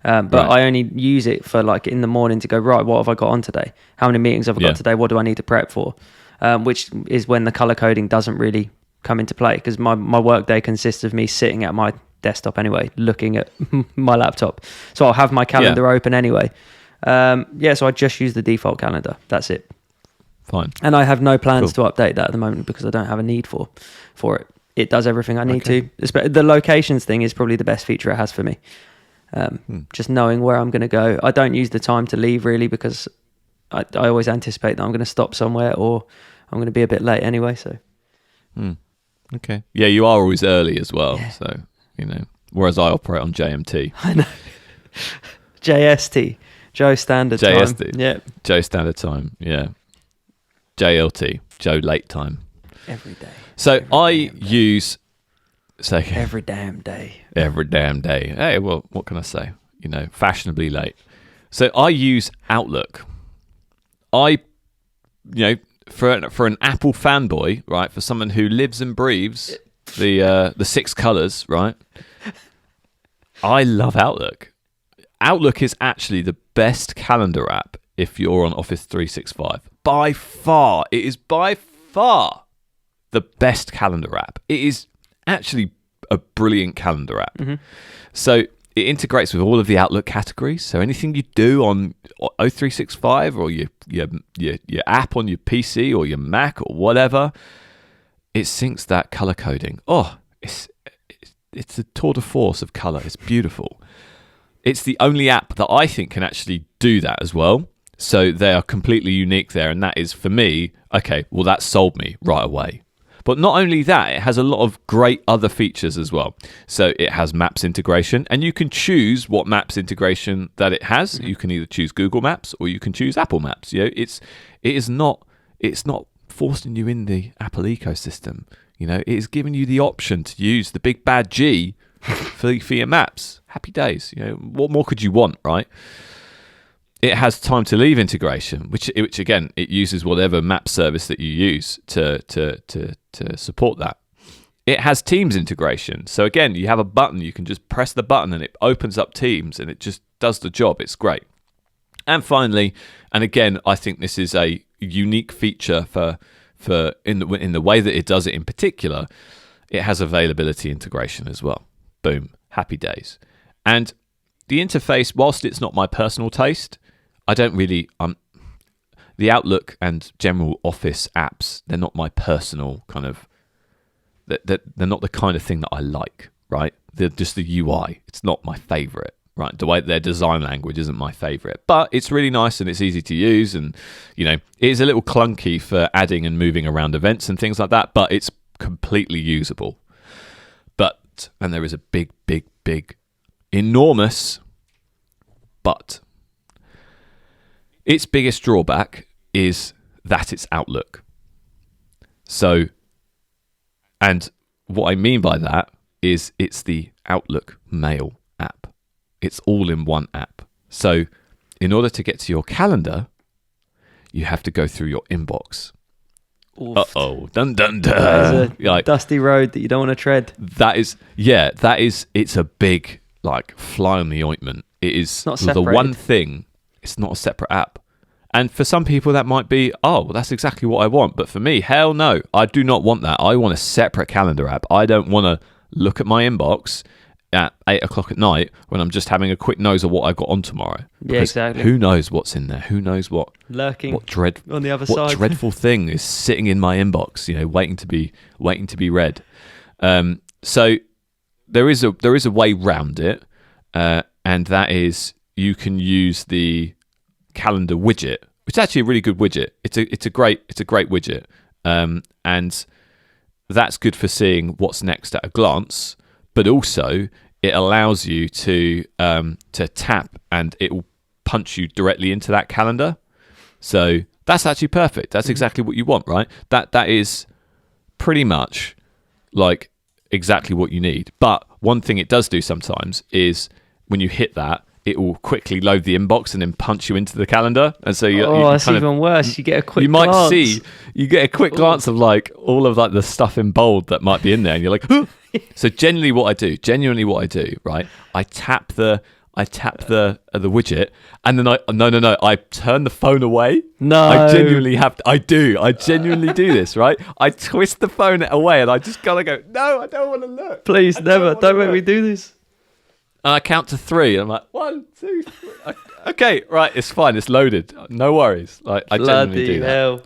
but I only use it for like in the morning to go, right, what have I got on today? How many meetings have I got today? What do I need to prep for? Which is when the color coding doesn't really come into play, because my work day consists of me sitting at my desktop anyway, looking at my laptop. So I'll have my calendar open anyway. So I just use the default calendar. That's it. Fine. And I have no plans to update that at the moment because I don't have a need for it. It does everything I need to. The locations thing is probably the best feature it has for me. Just knowing where I'm going to go. I don't use the time to leave really, because I always anticipate that I'm going to stop somewhere or I'm going to be a bit late anyway. So. Okay. Yeah, you are always early as well. Yeah. So, whereas I operate on JMT. I know. JST, Joe Standard Time. JST. Yeah. Joe Standard Time. Yeah. JLT, Joe Late Time. Every day. So Every I damn day. use. Say Every damn day. every damn day. Hey, well, what can I say? Fashionably late. So I use Outlook. For an Apple fanboy, right? For someone who lives and breathes the 6 colors, right? I love Outlook. Outlook is actually the best calendar app if you're on Office 365. By far, it is by far the best calendar app. It is actually a brilliant calendar app. Mm-hmm. So it integrates with all of the Outlook categories. So anything you do on O365 or your app on your PC or your Mac or whatever, it syncs that color coding. Oh, it's a tour de force of color. It's beautiful. It's the only app that I think can actually do that as well. So they are completely unique there. And that is, for me, okay, well, that sold me right away. But not only that, it has a lot of great other features as well. So it has Maps integration, and you can choose what Maps integration that it has. You can either choose Google Maps or you can choose Apple Maps. It's not forcing you in the Apple ecosystem. It is giving you the option to use the big bad G for your maps. Happy days. What more could you want, right? It has time to leave integration, which again, it uses whatever map service that you use to support that. It has Teams integration. So again, you have a button, you can just press the button and it opens up Teams and it just does the job. It's great. And finally, and again, I think this is a unique feature for in the way that it does it in particular, it has availability integration as well. Boom, happy days. And the interface, whilst it's not my personal taste, I don't really the Outlook and general Office apps, they're not my personal kind of they're not the kind of thing that I like, right? They're just the UI. It's not my favorite, right? The way their design language isn't my favorite, but it's really nice and it's easy to use, and it is a little clunky for adding and moving around events and things like that, but it's completely usable. And there is a big, enormous but. Its biggest drawback is that it's Outlook. So, and what I mean by that is it's the Outlook Mail app. It's all in one app. So, in order to get to your calendar, you have to go through your inbox. Oof. Uh-oh. Dun, dun, dun. That is a dusty road that you don't want to tread. It's a big, fly on the ointment. It is not the one thing. It's not a separate app. And for some people that might be, that's exactly what I want. But for me, hell no, I do not want that. I want a separate calendar app. I don't want to look at my inbox at 8:00 at night when I'm just having a quick nose of what I've got on tomorrow. Yeah, exactly. Who knows what's in there? Who knows what lurking on the other what side. dreadful thing is sitting in my inbox, waiting to be read. So there is a way round it, and that is you can use the Calendar Widget, which is actually a really good widget. It's a great widget, and that's good for seeing what's next at a glance. But also, it allows you to tap, and it will punch you directly into that calendar. So that's actually perfect. That's exactly what you want, right? That is pretty much exactly what you need. But one thing it does do sometimes is when you hit that, it will quickly load the inbox and then punch you into the calendar. And so that's even worse. You get a quick glance. You get a quick glance of all of the stuff in bold that might be in there, and you're like, huh. So genuinely what I do, right? I tap the widget, and then I turn the phone away. No. I genuinely do this, right? I twist the phone away and I just gotta go, no, I don't want to look. Please, never. Don't make me do this. And I count to 3, and I'm like, 1, 2, 3. Okay, right, it's fine, it's loaded. No worries. I genuinely do that. Hell.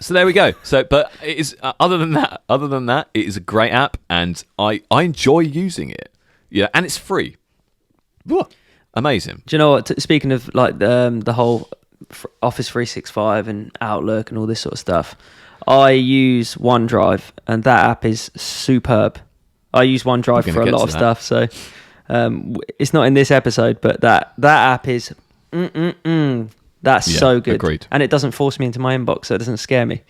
So there we go. So, but it is other than that, it is a great app, and I enjoy using it. Yeah, and it's free. Whoa, amazing. Do you know what? Speaking of the whole Office 365 and Outlook and all this sort of stuff, I use OneDrive, and that app is superb. I use OneDrive We're for a gonna lot get of to that. stuff, so it's not in this episode, but that app is that's Yeah, so good, agreed. and it doesn't force me into my inbox, so it doesn't scare me.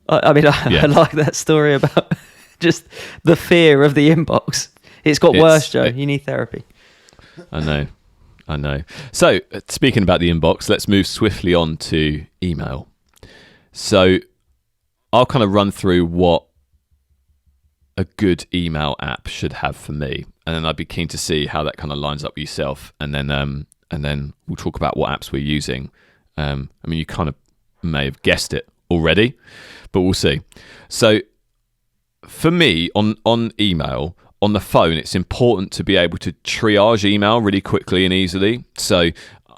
I mean, Yeah. I like that story about just the fear of the inbox. It's got worse, Joe. You need therapy. I know. So, speaking about the inbox, let's move swiftly on to email. So, I'll kind of run through what a good email app should have for me, and then I'd be keen to see how that kind of lines up with yourself, and then we'll talk about what apps we're using. I mean, you kind of may have guessed it already, but we'll see. So, for me, on email, on the phone, it's important to be able to triage email really quickly and easily. So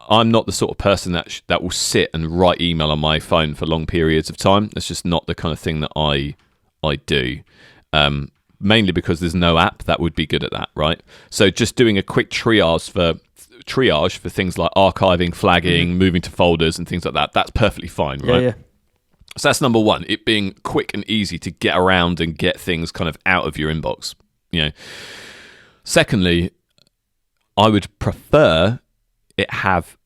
I'm not the sort of person that will sit and write email on my phone for long periods of time. That's just not the kind of thing that I do. Mainly because there's no app that would be good at that, right? So just doing a quick triage for things like archiving, flagging, moving to folders and things like that, that's perfectly fine, right? Yeah. So that's number one, it being quick and easy to get around and get things kind of out of your inbox. Secondly, I would prefer it have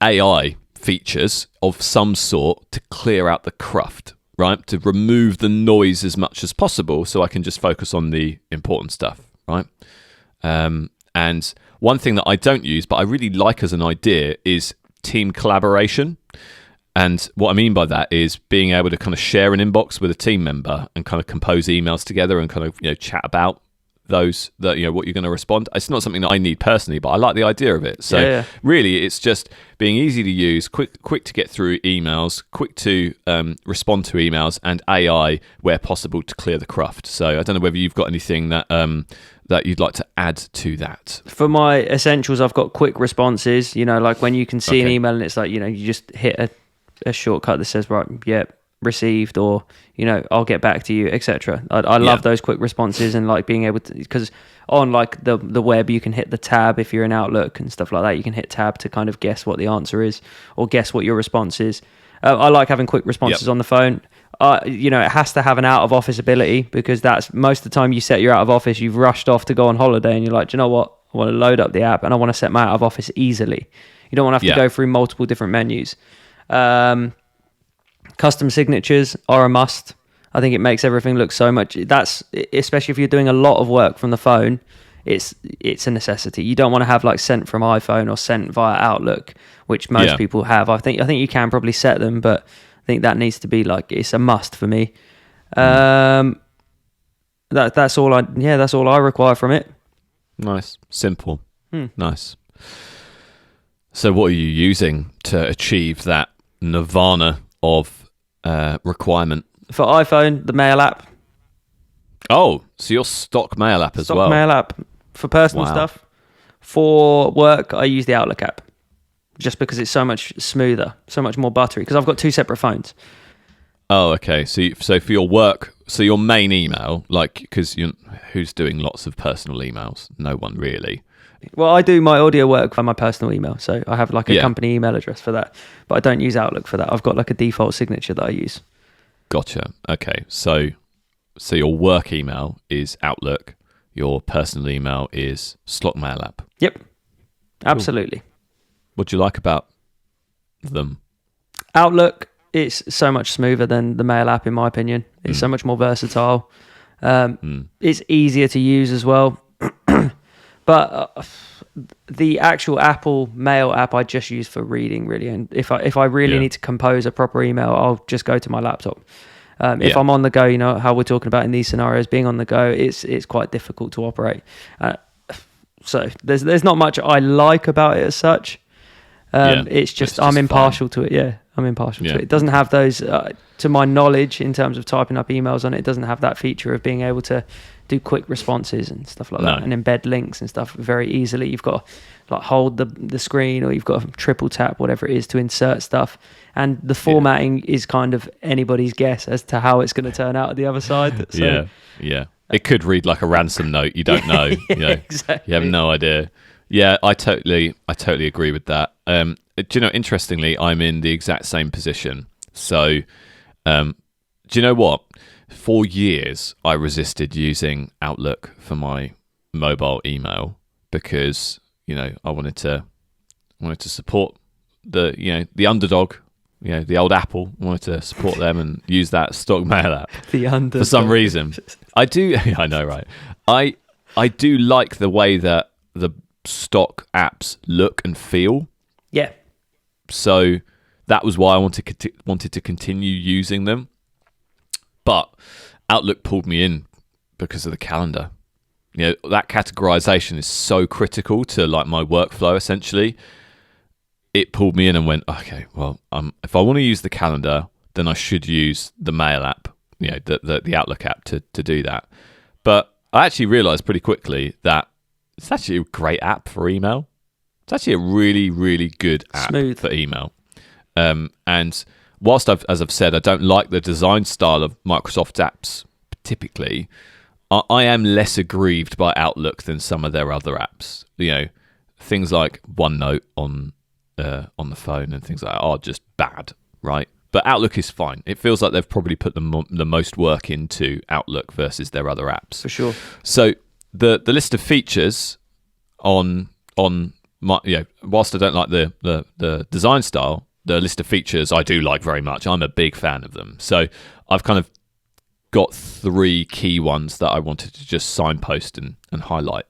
AI features of some sort to clear out the cruft, right? To remove the noise as much as possible so I can just focus on the important stuff, right? And one thing that I don't use, but I really like as an idea, is team collaboration. And what I mean by that is being able to kind of share an inbox with a team member and kind of compose emails together and kind of chat about those what you're going to respond. It's not something that I need personally, but I like the idea of it. So really, it's just being easy to use, quick to get through emails, quick to respond to emails, and AI where possible to clear the cruft. So I don't know whether you've got anything that that you'd like to add to that. For my essentials, I've got quick responses. Like when you can see an email and it's like you just hit a shortcut that says received, or I'll get back to you, etc. I love those quick responses, and like being able to, because on like the web you can hit the tab if you're in Outlook and stuff like that. You can hit tab to kind of guess what the answer is or guess what your response is. I like having quick responses on the phone. It has to have an out of office ability, because that's most of the time you set your out of office, you've rushed off to go on holiday and you're like, do you know what, I want to load up the app and I want to set my out of office easily. You don't want to have to go through multiple different menus. Custom signatures are a must. I think it makes everything look so much. That's especially if you're doing a lot of work from the phone. It's a necessity. You don't want to have like sent from iPhone or sent via Outlook, which most people have. I think you can probably set them, but I think that needs to be like, it's a must for me. That's all I require from it. Nice, simple, nice. So what are you using to achieve that nirvana of requirement? For iPhone, the Mail app. Oh, so your stock Mail app as well. Stock Mail app for personal stuff. For work, I use the Outlook app, just because it's so much smoother, so much more buttery, because I've got two separate phones. Oh, okay. So for your work, so your main email, like, because who's doing lots of personal emails? No one really. Well, I do my audio work on my personal email, so I have like a company email address for that, but I don't use Outlook for that. I've got like a default signature that I use. Gotcha. Okay, so your work email is Outlook, your personal email is Slack Mail app. Yep, absolutely. Cool. What do you like about them? Outlook, it's so much smoother than the Mail app, in my opinion. It's so much more versatile. It's easier to use as well. But the actual Apple Mail app I just use for reading, really. And if I really need to compose a proper email, I'll just go to my laptop. If I'm on the go, how we're talking about in these scenarios, being on the go, it's quite difficult to operate. So there's not much I like about it as such. It's just I'm impartial to it. Yeah, I'm impartial to it. It doesn't have those, to my knowledge, in terms of typing up emails on it, it doesn't have that feature of being able to do quick responses and stuff like that, and embed links and stuff very easily. You've got to like hold the screen, or you've got to triple tap, whatever it is, to insert stuff. And the formatting is kind of anybody's guess as to how it's going to turn out at the other side. So, yeah. It could read like a ransom note. You don't know. Exactly. You have no idea. Yeah, I totally agree with that. Interestingly, I'm in the exact same position. So, do you know what? For years, I resisted using Outlook for my mobile email because I wanted to support the underdog, the old Apple. I wanted to support them and use that stock mail app. The underdog. For some reason, I do. I know, right? I do like the way that the stock apps look and feel. Yeah. So that was why I wanted to continue using them. But Outlook pulled me in because of the calendar. That categorization is so critical to like my workflow. Essentially, it pulled me in and went, okay, well, if I want to use the calendar, then I should use the mail app, the Outlook app to do that. But I actually realized pretty quickly that it's actually a great app for email. It's actually a really, really good app for email. And whilst as I've said, I don't like the design style of Microsoft apps typically, I am less aggrieved by Outlook than some of their other apps. Things like OneNote on the phone and things like that are just bad, right? But Outlook is fine. It feels like they've probably put the most work into Outlook versus their other apps. For sure. So the list of features on my, whilst I don't like the design style, the list of features I do like very much. I'm a big fan of them. So I've kind of got 3 key ones that I wanted to just signpost and highlight.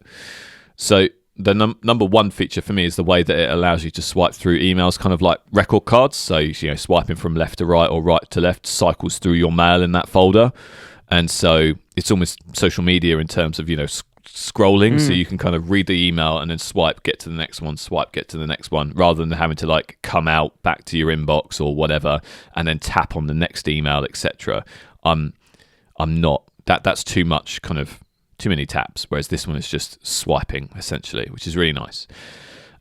So the number one feature for me is the way that it allows you to swipe through emails, kind of like record cards. So swiping from left to right or right to left cycles through your mail in that folder, and so it's almost social media in terms of scrolling. So you can kind of read the email and then swipe, get to the next one, swipe, get to the next one, rather than having to like come out back to your inbox or whatever and then tap on the next email, etc. I'm not that's too much, kind of too many taps, whereas this one is just swiping essentially, which is really nice.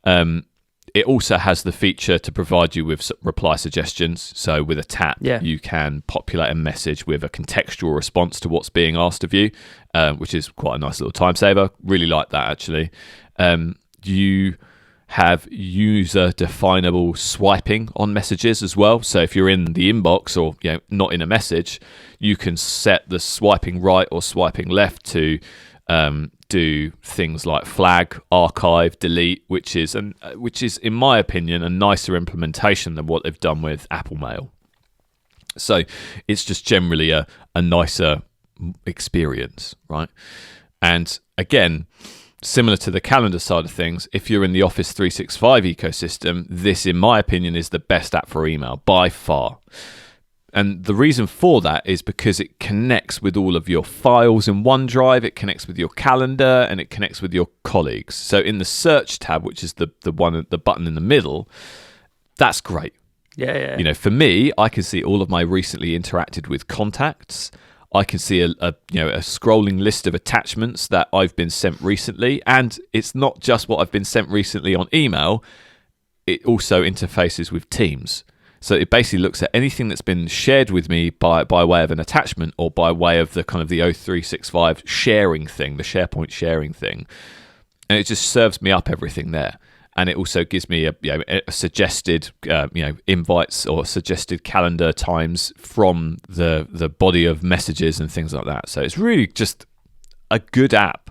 It also has the feature to provide you with reply suggestions. So with a tap, you can populate a message with a contextual response to what's being asked of you, which is quite a nice little time saver. Really like that, actually. You have user definable swiping on messages as well. So if you're in the inbox or not in a message, you can set the swiping right or swiping left to do things like flag, archive, delete, which is in my opinion a nicer implementation than what they've done with Apple Mail. So it's just generally a nicer experience, right? And again, similar to the calendar side of things, if you're in the Office 365 ecosystem, this, in my opinion, is the best app for email by far. And the reason for that is because it connects with all of your files in OneDrive, it connects with your calendar, and it connects with your colleagues. So in the search tab, which is the button in the middle, that's great. Yeah. For me, I can see all of my recently interacted with contacts. I can see a scrolling list of attachments that I've been sent recently, and it's not just what I've been sent recently on email. It also interfaces with Teams. So it basically looks at anything that's been shared with me by way of an attachment or by way of the kind of the O365 sharing thing, the SharePoint sharing thing, and it just serves me up everything there. And it also gives me a suggested invites or suggested calendar times from the body of messages and things like that. So it's really just a good app.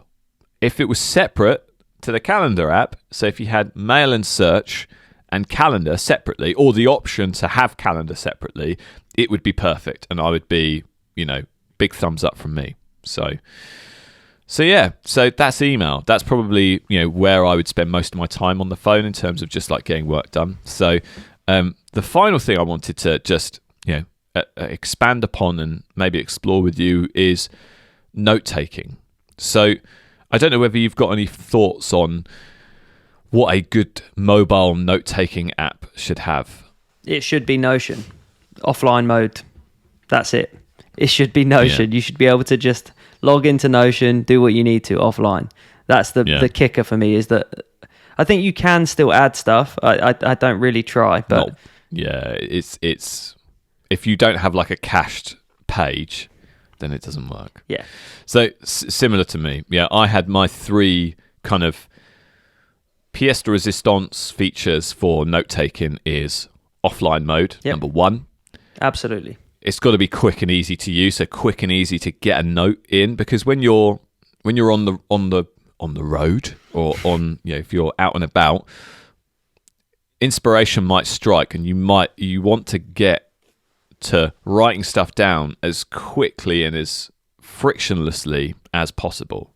If it was separate to the calendar app, so if you had mail and search and calendar separately, or the option to have calendar separately, it would be perfect, and I would be big thumbs up from me. So that's email. That's probably where I would spend most of my time on the phone in terms of just like getting work done. So the final thing I wanted to just expand upon and maybe explore with you is note taking. So I don't know whether you've got any thoughts on what a good mobile note taking app should have. It should be Notion, offline mode. That's it. It should be Notion. You should be able to just log into Notion, do what you need to offline. That's the kicker for me, is that I think you can still add stuff. I don't really try, but it's if you don't have like a cached page, then it doesn't work. Yeah. So similar to me, I had my 3 kind of pièce de résistance features for note taking is offline mode, number 1. Absolutely. it's got to be quick and easy to use. So quick and easy to get a note in, because when you're on the road, or on, if you're out and about, inspiration might strike, and you want to get to writing stuff down as quickly and as frictionlessly as possible.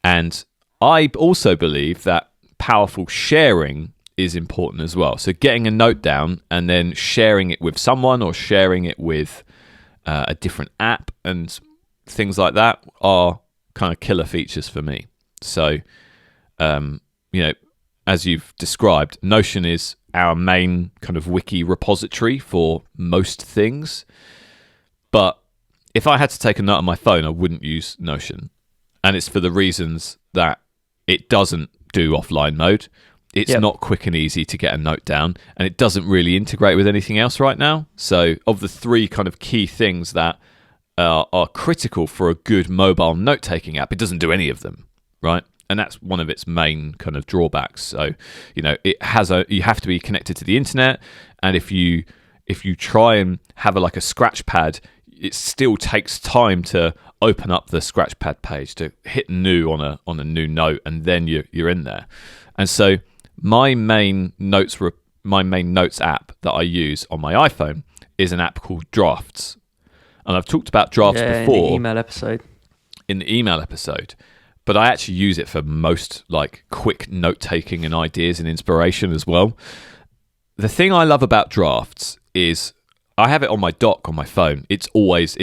And I also believe that powerful sharing is important as well. So getting a note down and then sharing it with someone, or sharing it with a different app, and things like that are kind of killer features for me. So, as you've described, Notion is our main kind of wiki repository for most things. But if I had to take a note on my phone, I wouldn't use Notion. And it's for the reasons that it doesn't do offline mode. It's not quick and easy to get a note down, and it doesn't really integrate with anything else right now. So of the three kind of key things that are critical for a good mobile note-taking app, it doesn't do any of them, right? And that's one of its main kind of drawbacks. So, you have to be connected to the internet, and if you try and have a scratch pad, it still takes time to open up the scratch pad page, to hit new on a new note, and then you're in there. And so my main notes app that I use on my iPhone is an app called Drafts. And I've talked about Drafts before in the email episode. But I actually use it for most quick note taking and ideas and inspiration as well. The thing I love about Drafts is I have it on my dock on my phone. It's always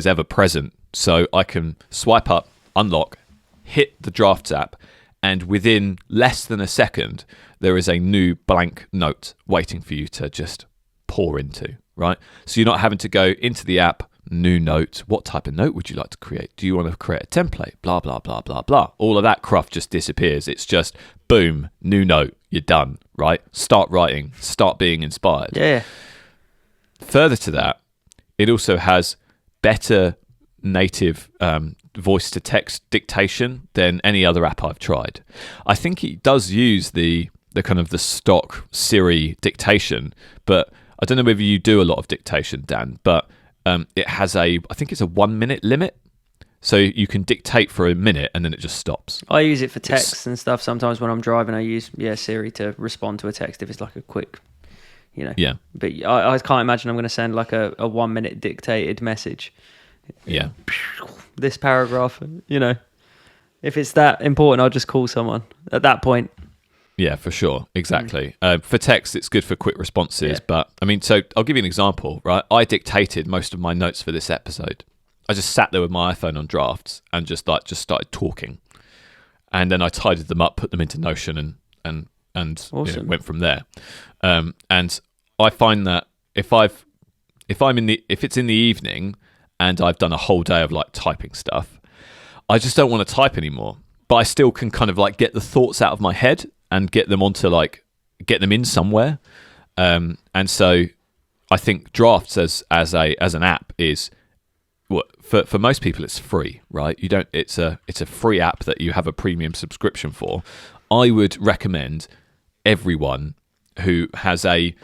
ever present. So I can swipe up, unlock, hit the Drafts app, and within less than a second, there is a new blank note waiting for you to just pour into, right? So you're not having to go into the app, new note. What type of note would you like to create? Do you want to create a template? Blah, blah, blah, blah, blah. All of that cruff just disappears. It's just, boom, new note. You're done, right? Start writing. Start being inspired. Yeah. Further to that, it also has better native voice-to-text dictation than any other app I've tried. I think it does use the kind of the stock Siri dictation, but I don't know whether you do a lot of dictation, Dan, but it has I think it's a 1 minute limit. So you can dictate for a minute and then it just stops. I use it for text and stuff. Sometimes when I'm driving, I use Siri to respond to a text if it's like a quick, Yeah. But I can't imagine I'm going to send like a 1 minute dictated message. Yeah. This paragraph, if it's that important, I'll just call someone at that point. Yeah, for sure. Exactly. For text, it's good for quick responses. Yeah. But so I'll give you an example, right? I dictated most of my notes for this episode. I just sat there with my iPhone on Drafts and just started talking, and then I tidied them up, put them into Notion, and awesome. Went from there. And I find that if it's in the evening and I've done a whole day of typing stuff, I just don't want to type anymore. But I still can kind of get the thoughts out of my head and get them onto get them in somewhere. And so I think Drafts as an app is, for most people it's free, right? It's a free app that you have a premium subscription for. I would recommend everyone who has a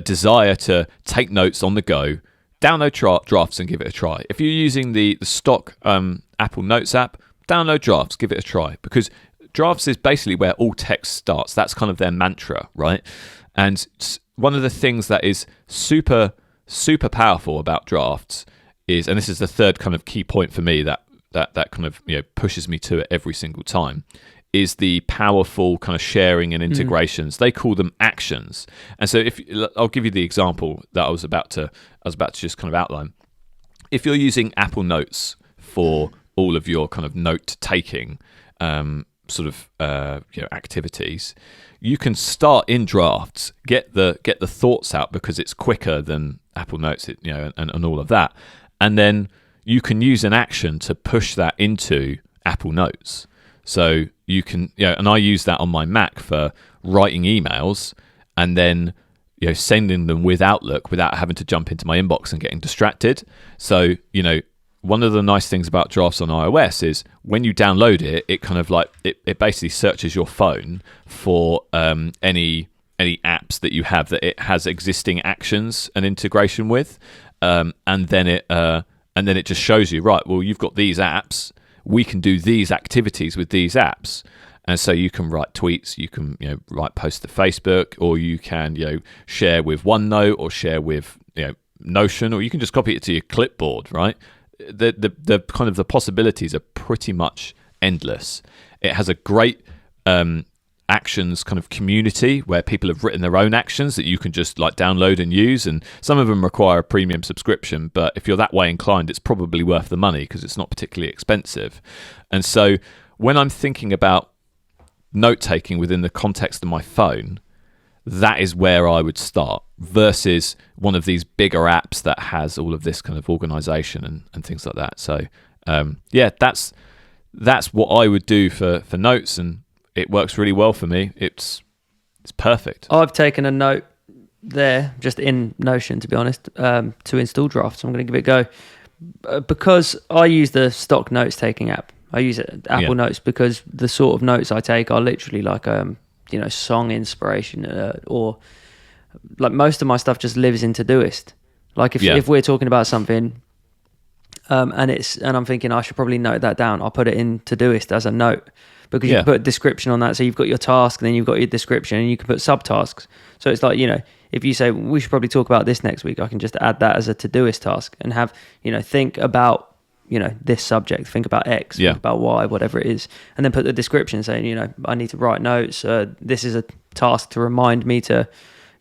desire to take notes on the go, download Drafts and give it a try. If you're using the stock Apple Notes app, download Drafts, give it a try, because Drafts is basically where all text starts. That's kind of their mantra, right? And one of the things that is super, super powerful about Drafts is, and this is the third kind of key point for me that kind of pushes me to it every single time, is the powerful kind of sharing and integrations. They call them actions. And so I'll give you the example that I was about to just kind of outline. If you're using Apple Notes for all of your kind of note taking activities, you can start in Drafts, get the thoughts out because it's quicker than Apple Notes, and all of that. And then you can use an action to push that into Apple Notes. So you can, and I use that on my Mac for writing emails and then, sending them with Outlook without having to jump into my inbox and getting distracted. So, one of the nice things about Drafts on iOS is when you download it, it kind of it basically searches your phone for any apps that you have that it has existing actions and integration with. and then it just shows you, right, well, you've got these apps, we can do these activities with these apps. And so you can write tweets, you can write posts to Facebook, or you can share with OneNote, or share with Notion, or you can just copy it to your clipboard, right? The kind of the possibilities are pretty much endless. It has a great actions kind of community where people have written their own actions that you can just like download and use, and some of them require a premium subscription, but if you're that way inclined, it's probably worth the money because it's not particularly expensive. And so when I'm thinking about note taking within the context of my phone, that is where I would start, versus one of these bigger apps that has all of this kind of organization and things like that. So that's what I would do for notes, and it works really well for me. It's perfect. I've taken a note there just in Notion, to be honest, to install drafts. I'm going to give it a go because I use the stock notes taking app. I use Apple Notes because the sort of notes I take are literally like song inspiration, or like most of my stuff just lives in Todoist. Like if we're talking about something and I'm thinking I should probably note that down, I'll put it in Todoist as a note, because you can put a description on that. So you've got your task, and then you've got your description, and you can put subtasks. So it's like, if you say we should probably talk about this next week, I can just add that as a Todoist task and have, think about this subject, think about X, think about Y, whatever it is, and then put the description saying, I need to write notes. This is a task to remind me to,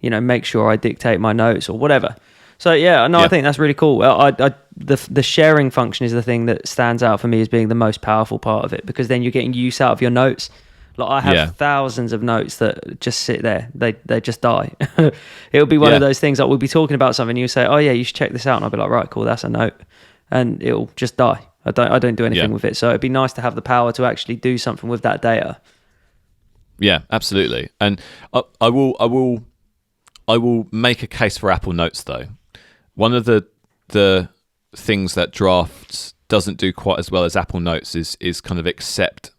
make sure I dictate my notes or whatever. So I think that's really cool. The sharing function is the thing that stands out for me as being the most powerful part of it, because then you're getting use out of your notes. Like I have thousands of notes that just sit there. They just die. It'll be one of those things that we'll be talking about something, and you say, oh yeah, you should check this out, and I'll be like, right, cool, that's a note. And it'll just die. I don't do anything with it. So it'd be nice to have the power to actually do something with that data. Yeah, absolutely. And I will make a case for Apple Notes though. One of the things that Drafts doesn't do quite as well as Apple Notes is kind of accept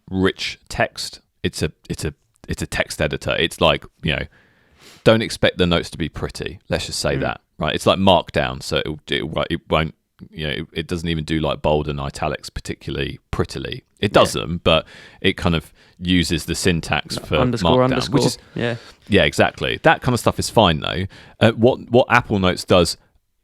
rich text. It's a text editor. It's like, don't expect the notes to be pretty. Let's just say that, right? It's like Markdown, so it won't. It doesn't even do like bold and italics particularly prettily. It does them, but it kind of uses the syntax for Markdown, which is exactly. That kind of stuff is fine though. What Apple Notes does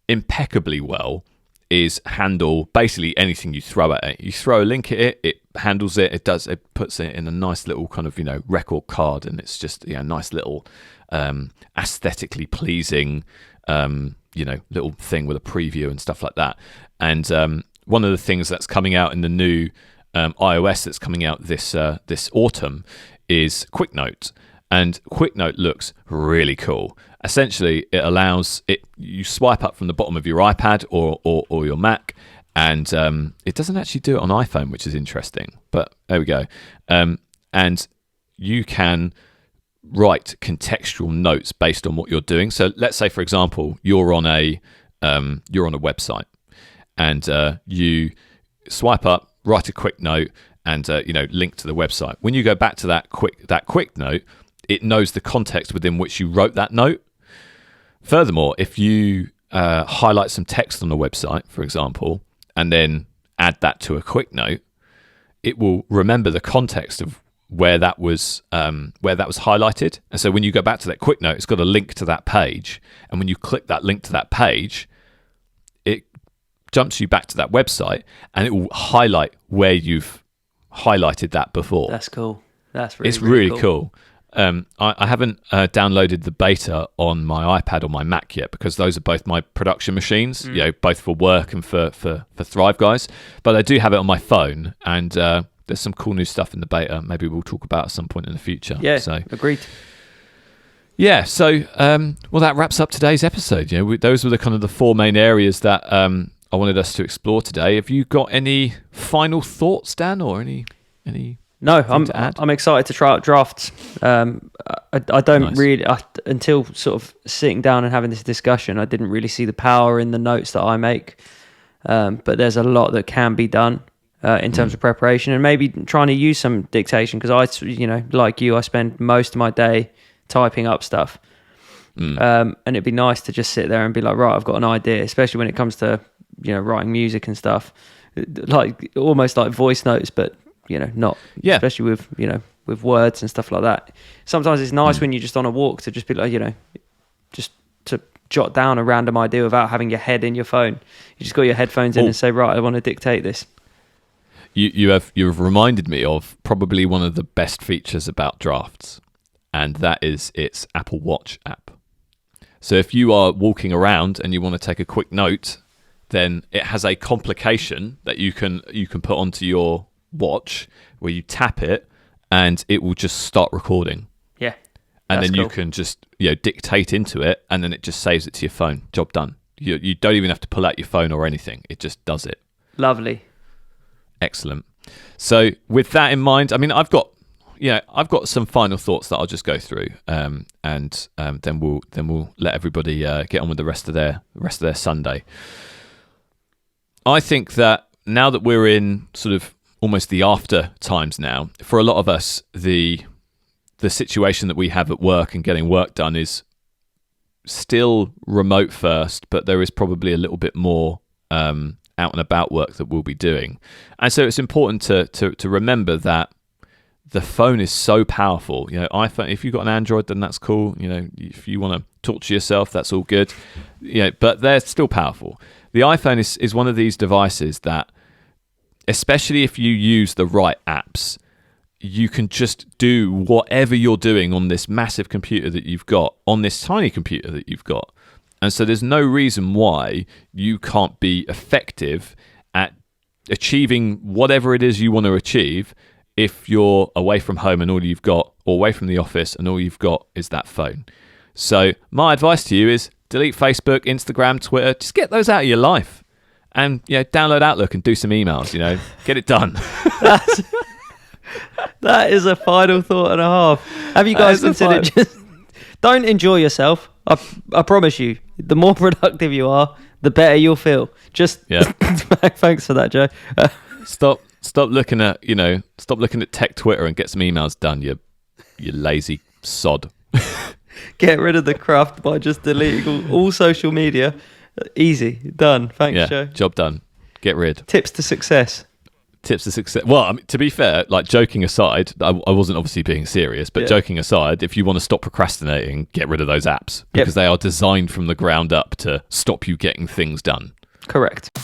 impeccably well is handle basically anything you throw at it. You throw a link at it, it handles it. It puts it in a nice little kind of record card, and it's just nice little aesthetically pleasing. Little thing with a preview and stuff like that. And one of the things that's coming out in the new iOS that's coming out this autumn is Quick Note. And Quick Note looks really cool. Essentially, it allows it. You swipe up from the bottom of your iPad or your Mac, and it doesn't actually do it on iPhone, which is interesting. But there we go. And you can write contextual notes based on what you're doing. So let's say, for example, you're on a website, and you swipe up, write a quick note, and link to the website. When you go back to that quick note, it knows the context within which you wrote that note. Furthermore, if you highlight some text on the website, for example, and then add that to a quick note, it will remember the context of where that was highlighted. And so when you go back to that quick note, it's got a link to that page. And when you click that link to that page, it jumps you back to that website, and it will highlight where you've highlighted that before. That's cool. It's really cool. I haven't downloaded the beta on my iPad or my Mac yet, because those are both my production machines, both for work and for Thrive Guys. But I do have it on my phone, and there's some cool new stuff in the beta. Maybe we'll talk about at some point in the future. Yeah, so agreed. Yeah, so that wraps up today's episode. Those were the four main areas that I wanted us to explore today. Have you got any final thoughts, Dan, or any? No, I'm excited to try out drafts. I don't really, until sort of sitting down and having this discussion, I didn't really see the power in the notes that I make. But there's a lot that can be done in terms of preparation, and maybe trying to use some dictation, because like you, I spend most of my day typing up stuff. And it'd be nice to just sit there and be like, right, I've got an idea, especially when it comes to, writing music and stuff, like almost like voice notes, but, not, especially with, with words and stuff like that. Sometimes it's nice when you're just on a walk to just be like, just to jot down a random idea without having your head in your phone. You just got your headphones in and say, right, I want to dictate this. You've reminded me of probably one of the best features about Drafts, and that is its Apple Watch app. So if you are walking around and you want to take a quick note, then it has a complication that you can put onto your watch where you tap it and it will just start recording. Yeah. And then you can just dictate into it, and then it just saves it to your phone. Job done. You don't even have to pull out your phone or anything. It just does it. Lovely. Excellent. So with that in mind, I mean, I've got some final thoughts that I'll just go through, and then we'll let everybody get on with the rest of their Sunday. I think that now that we're in sort of almost the after times now, for a lot of us, the situation that we have at work and getting work done is still remote first, but there is probably a little bit more out and about work that we'll be doing. And so it's important to remember that the phone is so powerful. iPhone, if you've got an Android, then that's cool. If you want to talk to yourself, that's all good. But they're still powerful. The iPhone is one of these devices that, especially if you use the right apps, you can just do whatever you're doing on this massive computer that you've got, on this tiny computer that you've got. And so there's no reason why you can't be effective at achieving whatever it is you want to achieve if you're away from home and all you've got, or away from the office and all you've got is that phone. So my advice to you is delete Facebook, Instagram, Twitter. Just get those out of your life, and download Outlook and do some emails. Get it done. That is a final thought and a half. Have you guys considered just don't enjoy yourself? I promise you, the more productive you are, the better you'll feel. Just thanks for that, Joe. Stop looking at tech Twitter and get some emails done. You lazy sod. Get rid of the craft by just deleting all social media. Easy, done. Thanks, Joe. Job done. Get rid. Tips to success. Well, I mean, to be fair, like, joking aside, I wasn't obviously being serious, but joking aside, if you want to stop procrastinating, get rid of those apps, because they are designed from the ground up to stop you getting things done. Correct.